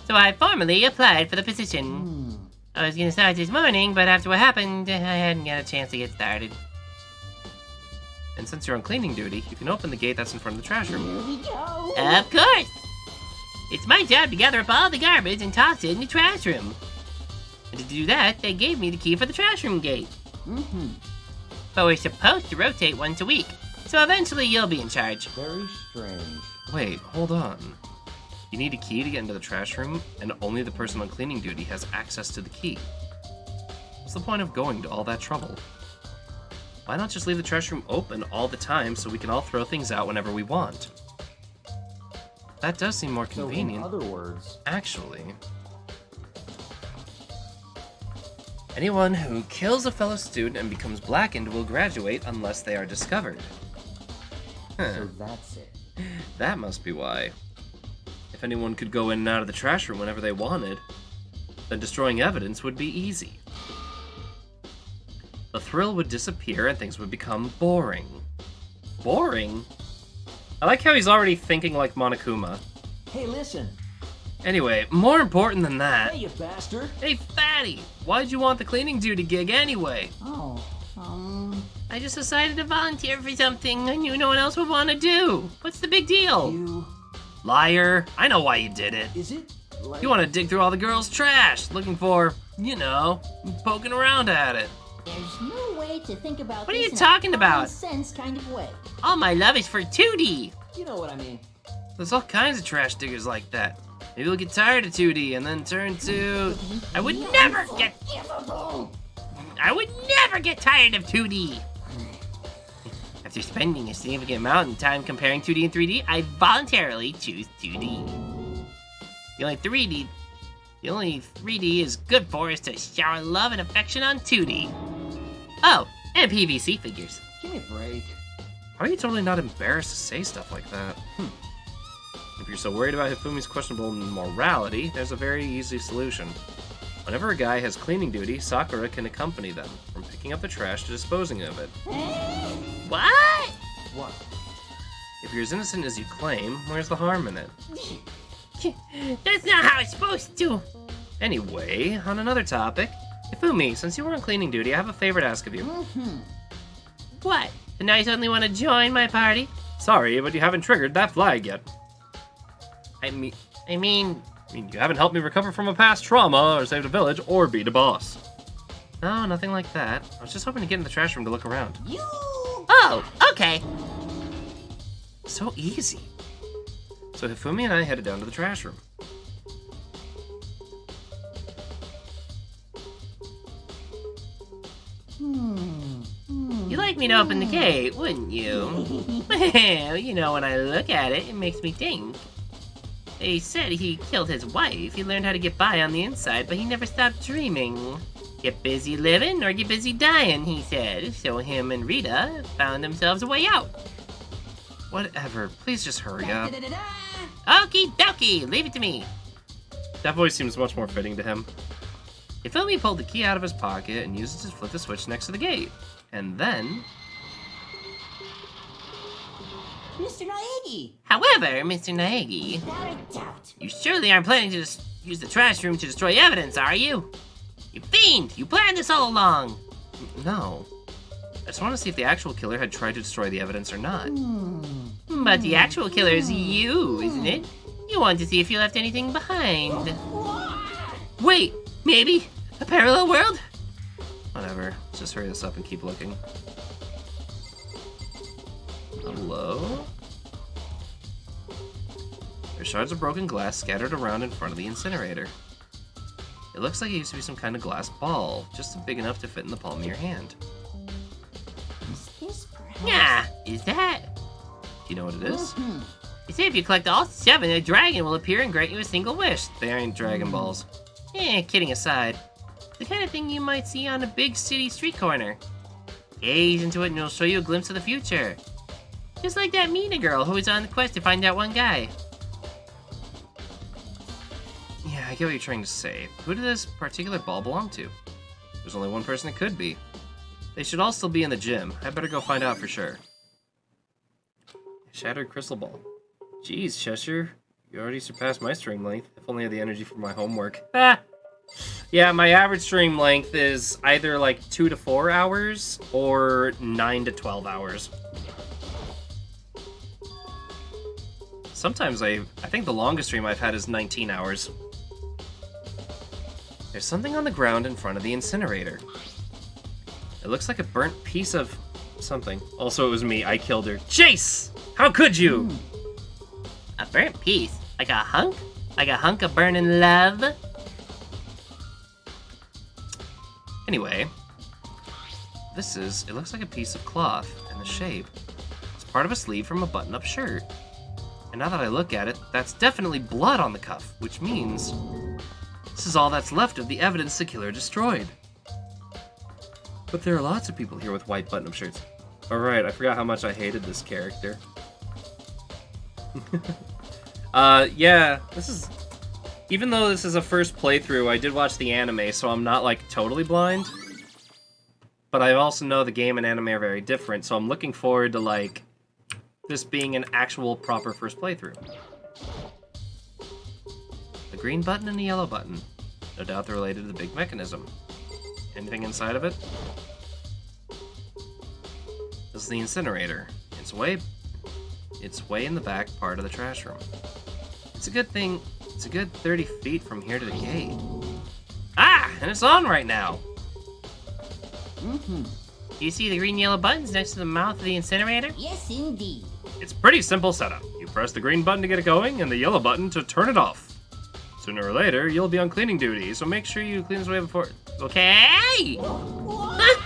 So I formally applied for the position. I was gonna start this morning, but after what happened, I hadn't got a chance to get started. And since you're on cleaning duty, you can open the gate that's in front of the trash room. Here we go. Of course! It's my job to gather up all the garbage and toss it in the trash room. And to do that, they gave me the key for the trash room gate. But we're supposed to rotate once a week, so eventually you'll be in charge. Very strange. Wait, hold on. You need a key to get into the trash room, and only the person on cleaning duty has access to the key. What's the point of going to all that trouble? Why not just leave the trash room open all the time so we can all throw things out whenever we want? That does seem more convenient. So in other words, actually. Anyone who kills a fellow student and becomes blackened will graduate unless they are discovered. so that's it. That must be why. If anyone could go in and out of the trash room whenever they wanted, then destroying evidence would be easy. The thrill would disappear and things would become boring. Boring? I like how he's already thinking like Monokuma. Hey, listen. Anyway, more important than that. Hey, you bastard. Hey, fatty! Why'd you want the cleaning duty gig anyway? Oh, I just decided to volunteer for something I knew no one else would want to do. What's the big deal? You... Liar. I know why you did it. Is it like... You want to dig through all the girls' trash, looking for, you know, poking around at it. there's no way to think about What are this you in talking a about? common sense kind of way. All my love is for 2D. You know what I mean. There's all kinds of trash diggers like that. Maybe you'll get tired of 2D and then turn to... I would never get tired of 2D. After spending a significant amount of time comparing 2D and 3D, I voluntarily choose 2D. The only 3D is good for is to shower love and affection on 2D. Oh, and PVC figures. Give me a break. How are you totally not embarrassed to say stuff like that? If you're so worried about Hifumi's questionable morality, there's a very easy solution. Whenever a guy has cleaning duty, Sakura can accompany them, from picking up the trash to disposing of it. What? What? If you're as innocent as you claim, where's the harm in it? That's not how it's supposed to. Anyway, on another topic, Hifumi, since you were on cleaning duty, I have a favor to ask of you. What? So now you suddenly want to join my party? Sorry, but you haven't triggered that flag yet. I mean, You haven't helped me recover from a past trauma, or saved a village, or beat a boss. No, nothing like that. I was just hoping to get in the trash room to look around. oh, okay. So easy. So Hifumi and I headed down to the trash room. You'd like me to open the gate, wouldn't you? Well, you know, when I look at it, it makes me think. He said he killed his wife. He learned how to get by on the inside, but he never stopped dreaming. Get busy living or get busy dying, he said. So him and Rita found themselves a way out. Whatever, please just hurry up. Okie dokie, leave it to me. That voice seems much more fitting to him. Hifumi pulled the key out of his pocket and used it to flip the switch next to the gate. And then... Mr. Naegi! However, Mr. Naegi, Without a doubt. you surely aren't planning to just use the trash room to destroy evidence, are you? You fiend! You planned this all along! No. I just want to see if the actual killer had tried to destroy the evidence or not. But the actual killer is you, isn't it? You want to see if you left anything behind. Wait, maybe a parallel world? Whatever, let's just hurry this up and keep looking. Hello? There's shards of broken glass scattered around in front of the incinerator. It looks like it used to be some kind of glass ball, just big enough to fit in the palm of your hand. Is this perhaps... Yeah, is that? Do you know what it is? They say if you collect all 7, a dragon will appear and grant you a single wish. They ain't Dragon Balls. Kidding aside. The kind of thing you might see on a big city street corner. Gaze into it and it'll show you a glimpse of the future. Just like that Mina girl who was on the quest to find that one guy. Yeah, I get what you're trying to say. Who did this particular ball belong to? There's only one person it could be. They should all still be in the gym. I better go find out for sure. Shattered crystal ball. Jeez, Xeshire. You already surpassed my string length. If only I had the energy for my homework. Ah! Yeah, my average stream length is either like 2 to 4 hours or 9 to 12 hours. Sometimes I think the longest stream I've had is 19 hours. There's something on the ground in front of the incinerator. It looks like a burnt piece of something. Also, it was me. I killed her. Chase! How could you? A burnt piece? Like a hunk? Like a hunk of burning love? Anyway, it looks like a piece of cloth in the shape. It's part of a sleeve from a button-up shirt. And now that I look at it, that's definitely blood on the cuff, which means this is all that's left of the evidence the killer destroyed. But there are lots of people here with white button-up shirts. Alright, I forgot how much I hated this character. Yeah, even though this is a first playthrough, I did watch the anime, so I'm not, like, totally blind. But I also know the game and anime are very different, so I'm looking forward to, like, this being an actual proper first playthrough. A green button and a yellow button. No doubt they're related to the big mechanism. Anything inside of it? This is the incinerator. It's way in the back part of the trash room. It's a good thing. It's a good 30 feet from here to the gate. Ah! And it's on right now! Do you see the green yellow buttons next to the mouth of the incinerator? Yes, indeed. It's pretty simple setup. You press the green button to get it going, and the yellow button to turn it off. Sooner or later, you'll be on cleaning duty, so make sure you clean this away before... Okay! Huh?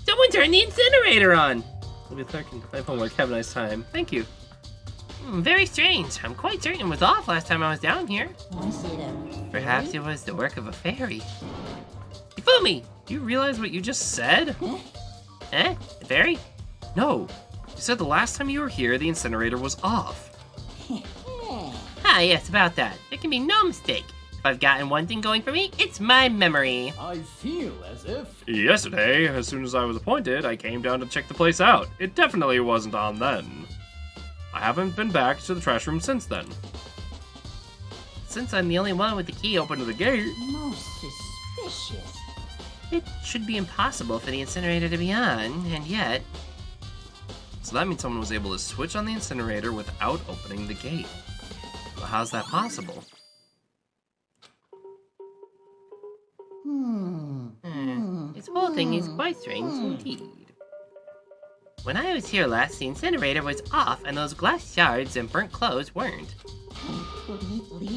Someone turned the incinerator on! We'll be clerk and play homework. Have a nice time. Thank you. Very strange. I'm quite certain it was off last time I was down here. Was it a Perhaps it was the work of a fairy. You fooled me! Do you realize what you just said? Eh? A fairy? No. You said the last time you were here, the incinerator was off. Ah, yes, about that. There can be no mistake. If I've gotten one thing going for me, it's my memory. I feel as if... Yesterday, as soon as I was appointed, I came down to check the place out. It definitely wasn't on then. I haven't been back to the trash room since then. Since I'm the only one with the key open to the gate, most suspicious? it should be impossible for the incinerator to be on, and yet... So that means someone was able to switch on the incinerator without opening the gate. Well, how's that possible? This whole thing is quite strange indeed. When I was here last, the incinerator was off, and those glass shards and burnt clothes weren't.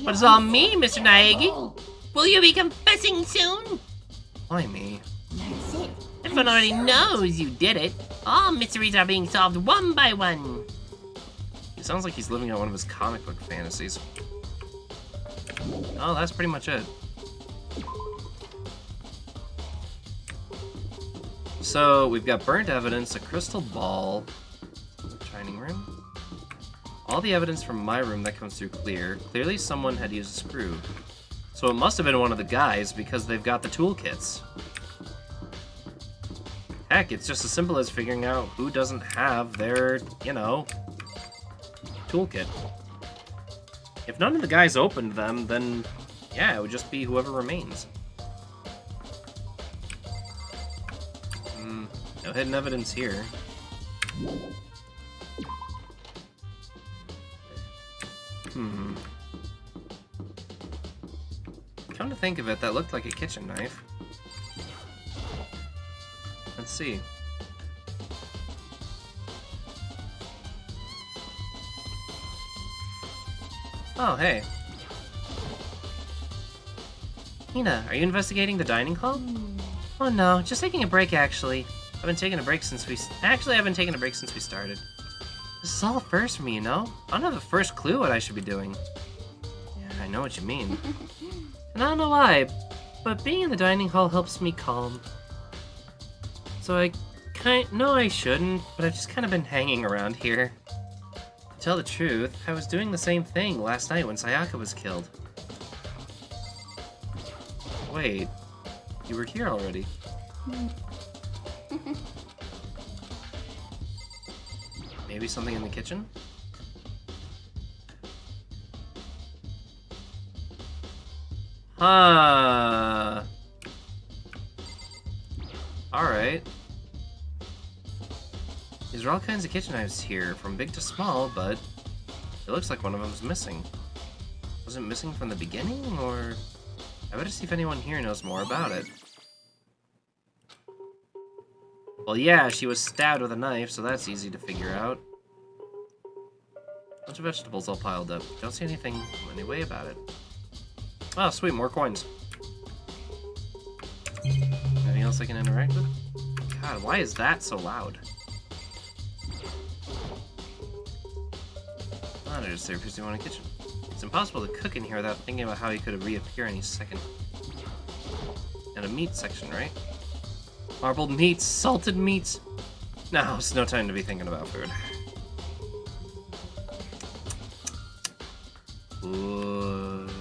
What does it all mean, Mr. Naegi? Will you be confessing soon? Why me? That's it. Everyone already knows you did it. All mysteries are being solved one by one. He sounds like he's living out one of his comic book fantasies. Oh, that's pretty much it. So, we've got burnt evidence, a crystal ball, dining room. All the evidence from my room that comes through clear. Clearly someone had used a screw. So it must have been one of the guys because they've got the toolkits. Heck, it's just as simple as figuring out who doesn't have their, you know, toolkit. If none of the guys opened them, then yeah, it would just be whoever remains. No hidden evidence here. Come to think of it, that looked like a kitchen knife. Let's see. Oh, hey. Hina, are you investigating the dining hall? Oh no, just taking a break actually. I've been taking a break since we started. This is all first for me, you know? I don't have the first clue what I should be doing. Yeah, I know what you mean. And I don't know why, but being in the dining hall helps me calm. So I know I shouldn't, but I've just kind of been hanging around here. To tell the truth, I was doing the same thing last night when Sayaka was killed. Wait, you were here already. Maybe something in the kitchen? Huh. Alright. These are all kinds of kitchen knives here, from big to small, but it looks like one of them's missing. Was it missing from the beginning, or... I better see if anyone here knows more about it. Well, yeah, she was stabbed with a knife, so that's easy to figure out. Bunch of vegetables all piled up. Don't see anything anyway about it. Oh, sweet, more coins. Anything else I can interact with? God, why is that so loud? Monitors there appears to be one in the kitchen. It's impossible to cook in here without thinking about how he could reappear any second. And a meat section, right? Marbled meats, salted meats. No, it's no time to be thinking about food. Good.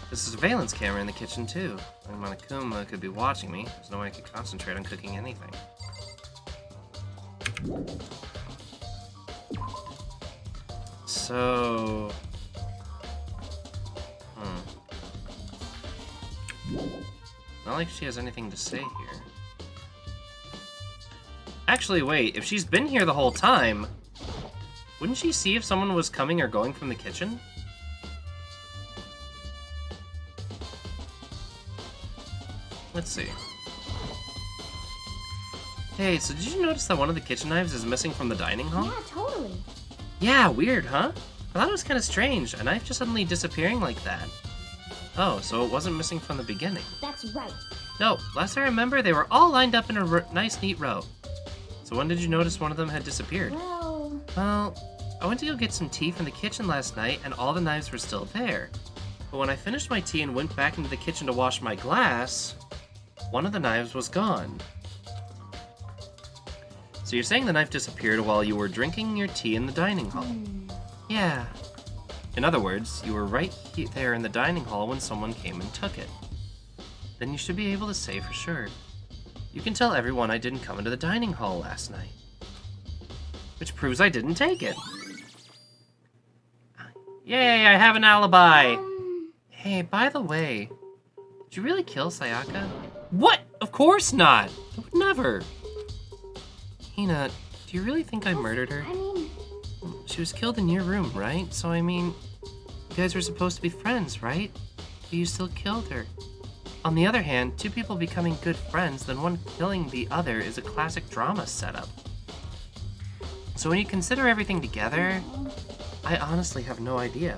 There's a surveillance camera in the kitchen too. Monokuma could be watching me. There's no way I could concentrate on cooking anything. So... Not like she has anything to say here. Actually, wait, if she's been here the whole time, wouldn't she see if someone was coming or going from the kitchen? Let's see. Hey, so did you notice that one of the kitchen knives is missing from the dining hall? Yeah, totally. Yeah, weird, huh? I thought it was kind of strange, a knife just suddenly disappearing like that. Oh, so it wasn't missing from the beginning. That's right. No, last I remember, they were all lined up in a nice, neat row. So when did you notice one of them had disappeared? Well, I went to go get some tea from the kitchen last night, and all the knives were still there. But when I finished my tea and went back into the kitchen to wash my glass, one of the knives was gone. So you're saying the knife disappeared while you were drinking your tea in the dining hall? Yeah. In other words, you were right there in the dining hall when someone came and took it. Then you should be able to say for sure. You can tell everyone I didn't come into the dining hall last night. Which proves I didn't take it. Yay, I have an alibi! Hey, by the way, did you really kill Sayaka? What? Of course not! I would never! Hina, do you really think I murdered her? I mean, She was killed in your room, right? So, I mean, you guys were supposed to be friends, right? But you still killed her. On the other hand, two people becoming good friends, then one killing the other is a classic drama setup. So when you consider everything together, I honestly have no idea.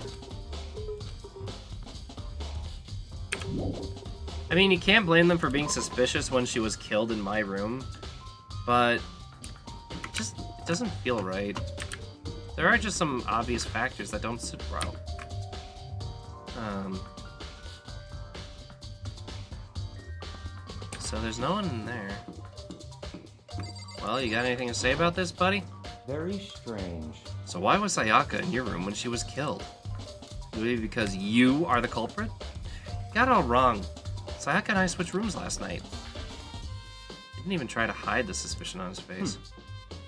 I mean, you can't blame them for being suspicious when she was killed in my room, but it doesn't feel right. There are just some obvious factors that don't sit well. So there's no one in there. Well, you got anything to say about this, buddy? Very strange. So why was Sayaka in your room when she was killed? Maybe because you are the culprit? You got it all wrong. Sayaka and I switched rooms last night. He didn't even try to hide the suspicion on his face.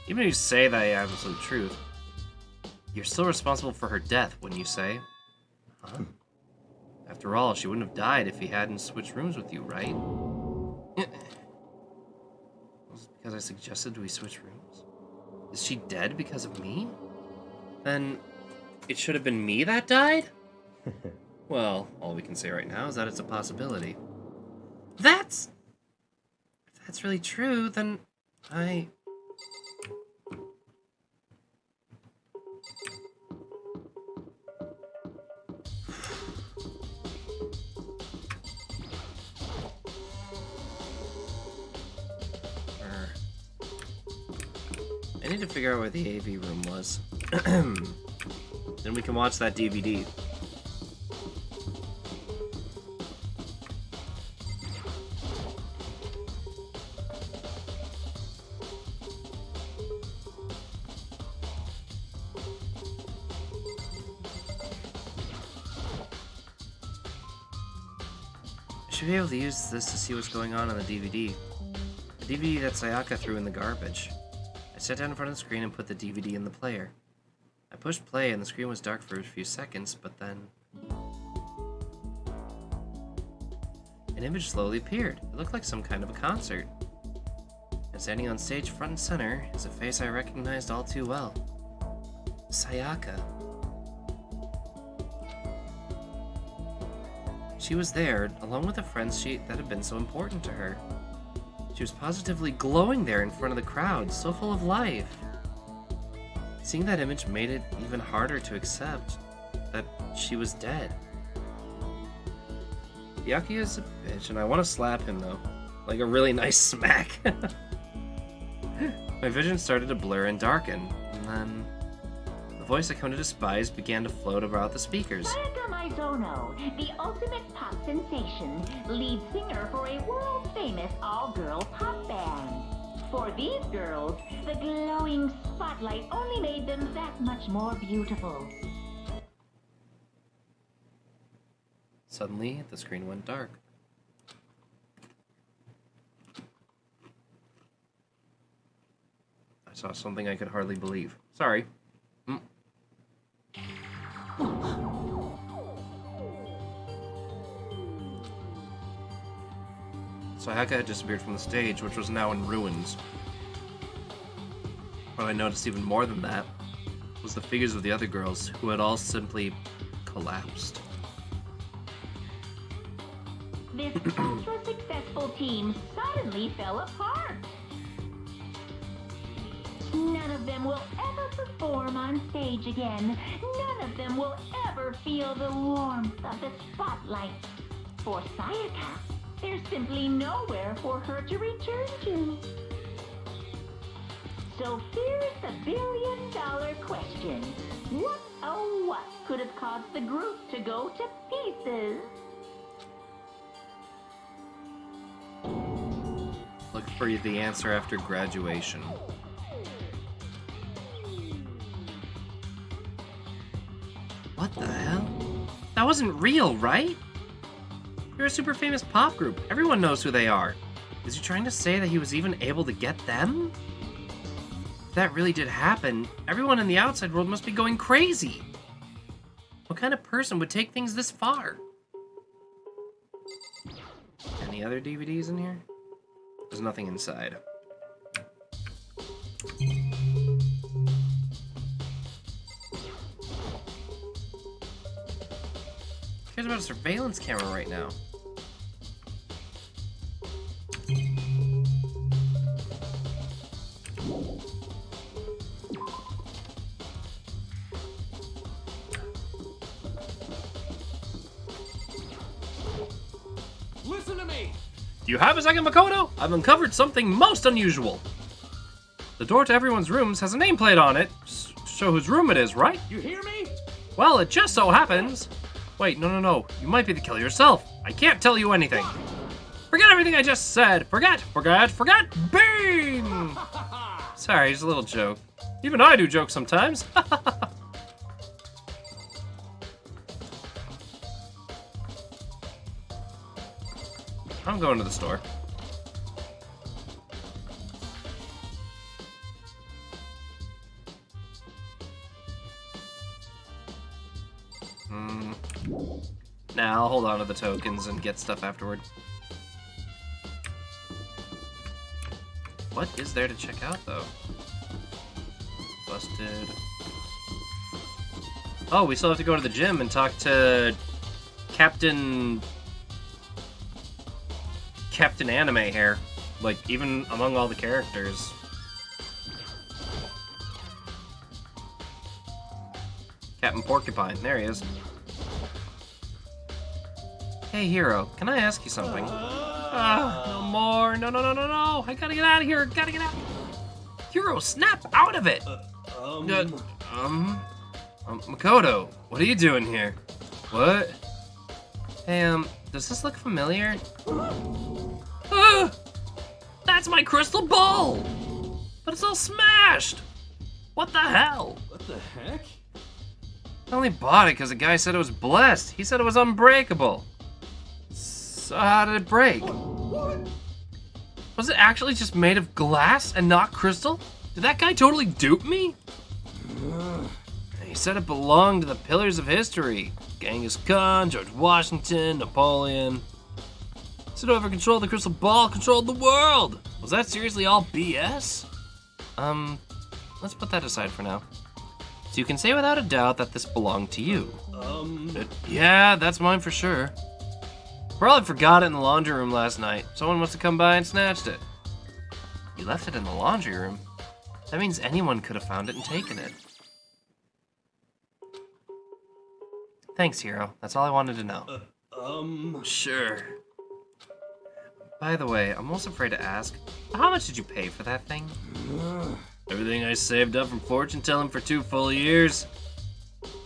Even if you say the absolute truth, you're still responsible for her death, wouldn't you say? Huh? After all, she wouldn't have died if he hadn't switched rooms with you, right? Was it because I suggested we switch rooms? Is she dead because of me? Then it should have been me that died? Well, all we can say right now is that it's a possibility. If that's really true, then I need to figure out where the AV room was. Then we can watch that DVD. I should be able to use this to see what's going on the DVD. The DVD that Sayaka threw in the garbage. I I sat down in front of the screen and put the DVD in the player. I pushed play and the screen was dark for a few seconds, but then... an image slowly appeared. It looked like some kind of a concert. And standing on stage front and center is a face I recognized all too well. Sayaka. She was there, along with the friends that had been so important to her. She was positively glowing there in front of the crowd, so full of life. Seeing that image made it even harder to accept that she was dead. Yaki is a bitch, and I want to slap him though. Like a really nice smack. My vision started to blur and darken, and then the voice I come to despise began to float about the speakers. Sayaka Mizono, the ultimate pop sensation, lead singer for a world-famous all-girl pop band. For these girls, the glowing spotlight only made them that much more beautiful. Suddenly, the screen went dark. I saw something I could hardly believe. Sorry. Sayaka had disappeared from the stage, which was now in ruins. What I noticed even more than that was the figures of the other girls, who had all simply collapsed. This ultra-successful team suddenly fell apart. None of them will ever perform on stage again. None of them will ever feel the warmth of the spotlight. For Sayaka, there's simply nowhere for her to return to. So here's the billion-dollar question. What, oh what, could have caused the group to go to pieces? Look for the answer after graduation. What the hell? That wasn't real, right? You're a super famous pop group. Everyone knows who they are. Is he trying to say that he was even able to get them? If that really did happen, everyone in the outside world must be going crazy. What kind of person would take things this far? Any other DVDs in here? There's nothing inside. Who cares about a surveillance camera right now? Listen to me! Do you have a second, Makoto? I've uncovered something most unusual. The door to everyone's rooms has a nameplate on it. Show whose room it is, right? You hear me? Well, it just so happens. Wait, no. You might be the killer yourself. I can't tell you anything. Forget everything I just said. Forget. Bing! Sorry, just a little joke. Even I do jokes sometimes. I'm going to the store. Nah, I'll hold on to the tokens and get stuff afterward. What is there to check out, though? Busted. Oh, we still have to go to the gym and talk to Captain Anime here. Like, even among all the characters. Captain Porcupine, there he is. Hey, Hero, can I ask you something? No more. No. I gotta get out of here. Hero, snap out of it. Makoto, what are you doing here? What? Hey, does this look familiar? That's my crystal ball! But it's all smashed! What the hell? What the heck? I only bought it because the guy said it was blessed. He said it was unbreakable. So how did it break? What? Was it actually just made of glass and not crystal? Did that guy totally dupe me? He said it belonged to the pillars of history. Genghis Khan, George Washington, Napoleon. So whoever controlled the crystal ball controlled the world. Was that seriously all BS? Let's put that aside for now. So you can say without a doubt that this belonged to you. Yeah, that's mine for sure. Probably forgot it in the laundry room last night. Someone must have come by and snatched it. You left it in the laundry room? That means anyone could have found it and taken it. Thanks, Hero. That's all I wanted to know. Sure. By the way, I'm almost afraid to ask, how much did you pay for that thing? Everything I saved up from fortune telling for 2 full years.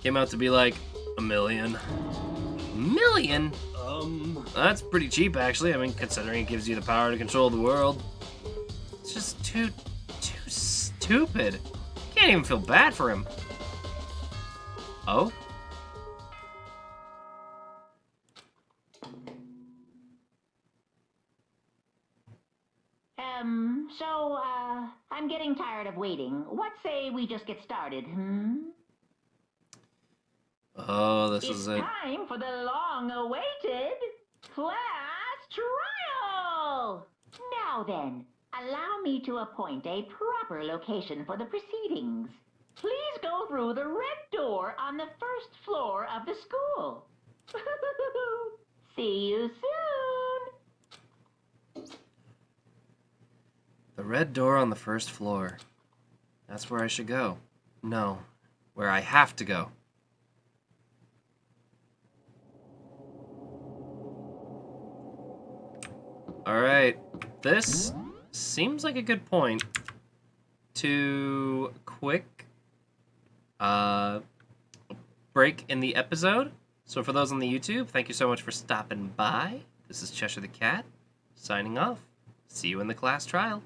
Came out to be like $1 million. $1 million? That's pretty cheap, actually. I mean, considering it gives you the power to control the world. It's just too stupid. Can't even feel bad for him. Oh? I'm getting tired of waiting. What say we just get started, Oh, this It's is it. time for the long-awaited class trial! Now then, allow me to appoint a proper location for the proceedings. Please go through the red door on the first floor of the school. See you soon! The red door on the first floor. That's where I should go. No, where I have to go. Alright, this seems like a good point to quick break in the episode. So for those on the YouTube, thank you so much for stopping by. This is Cheshire the Cat, signing off. See you in the class trial.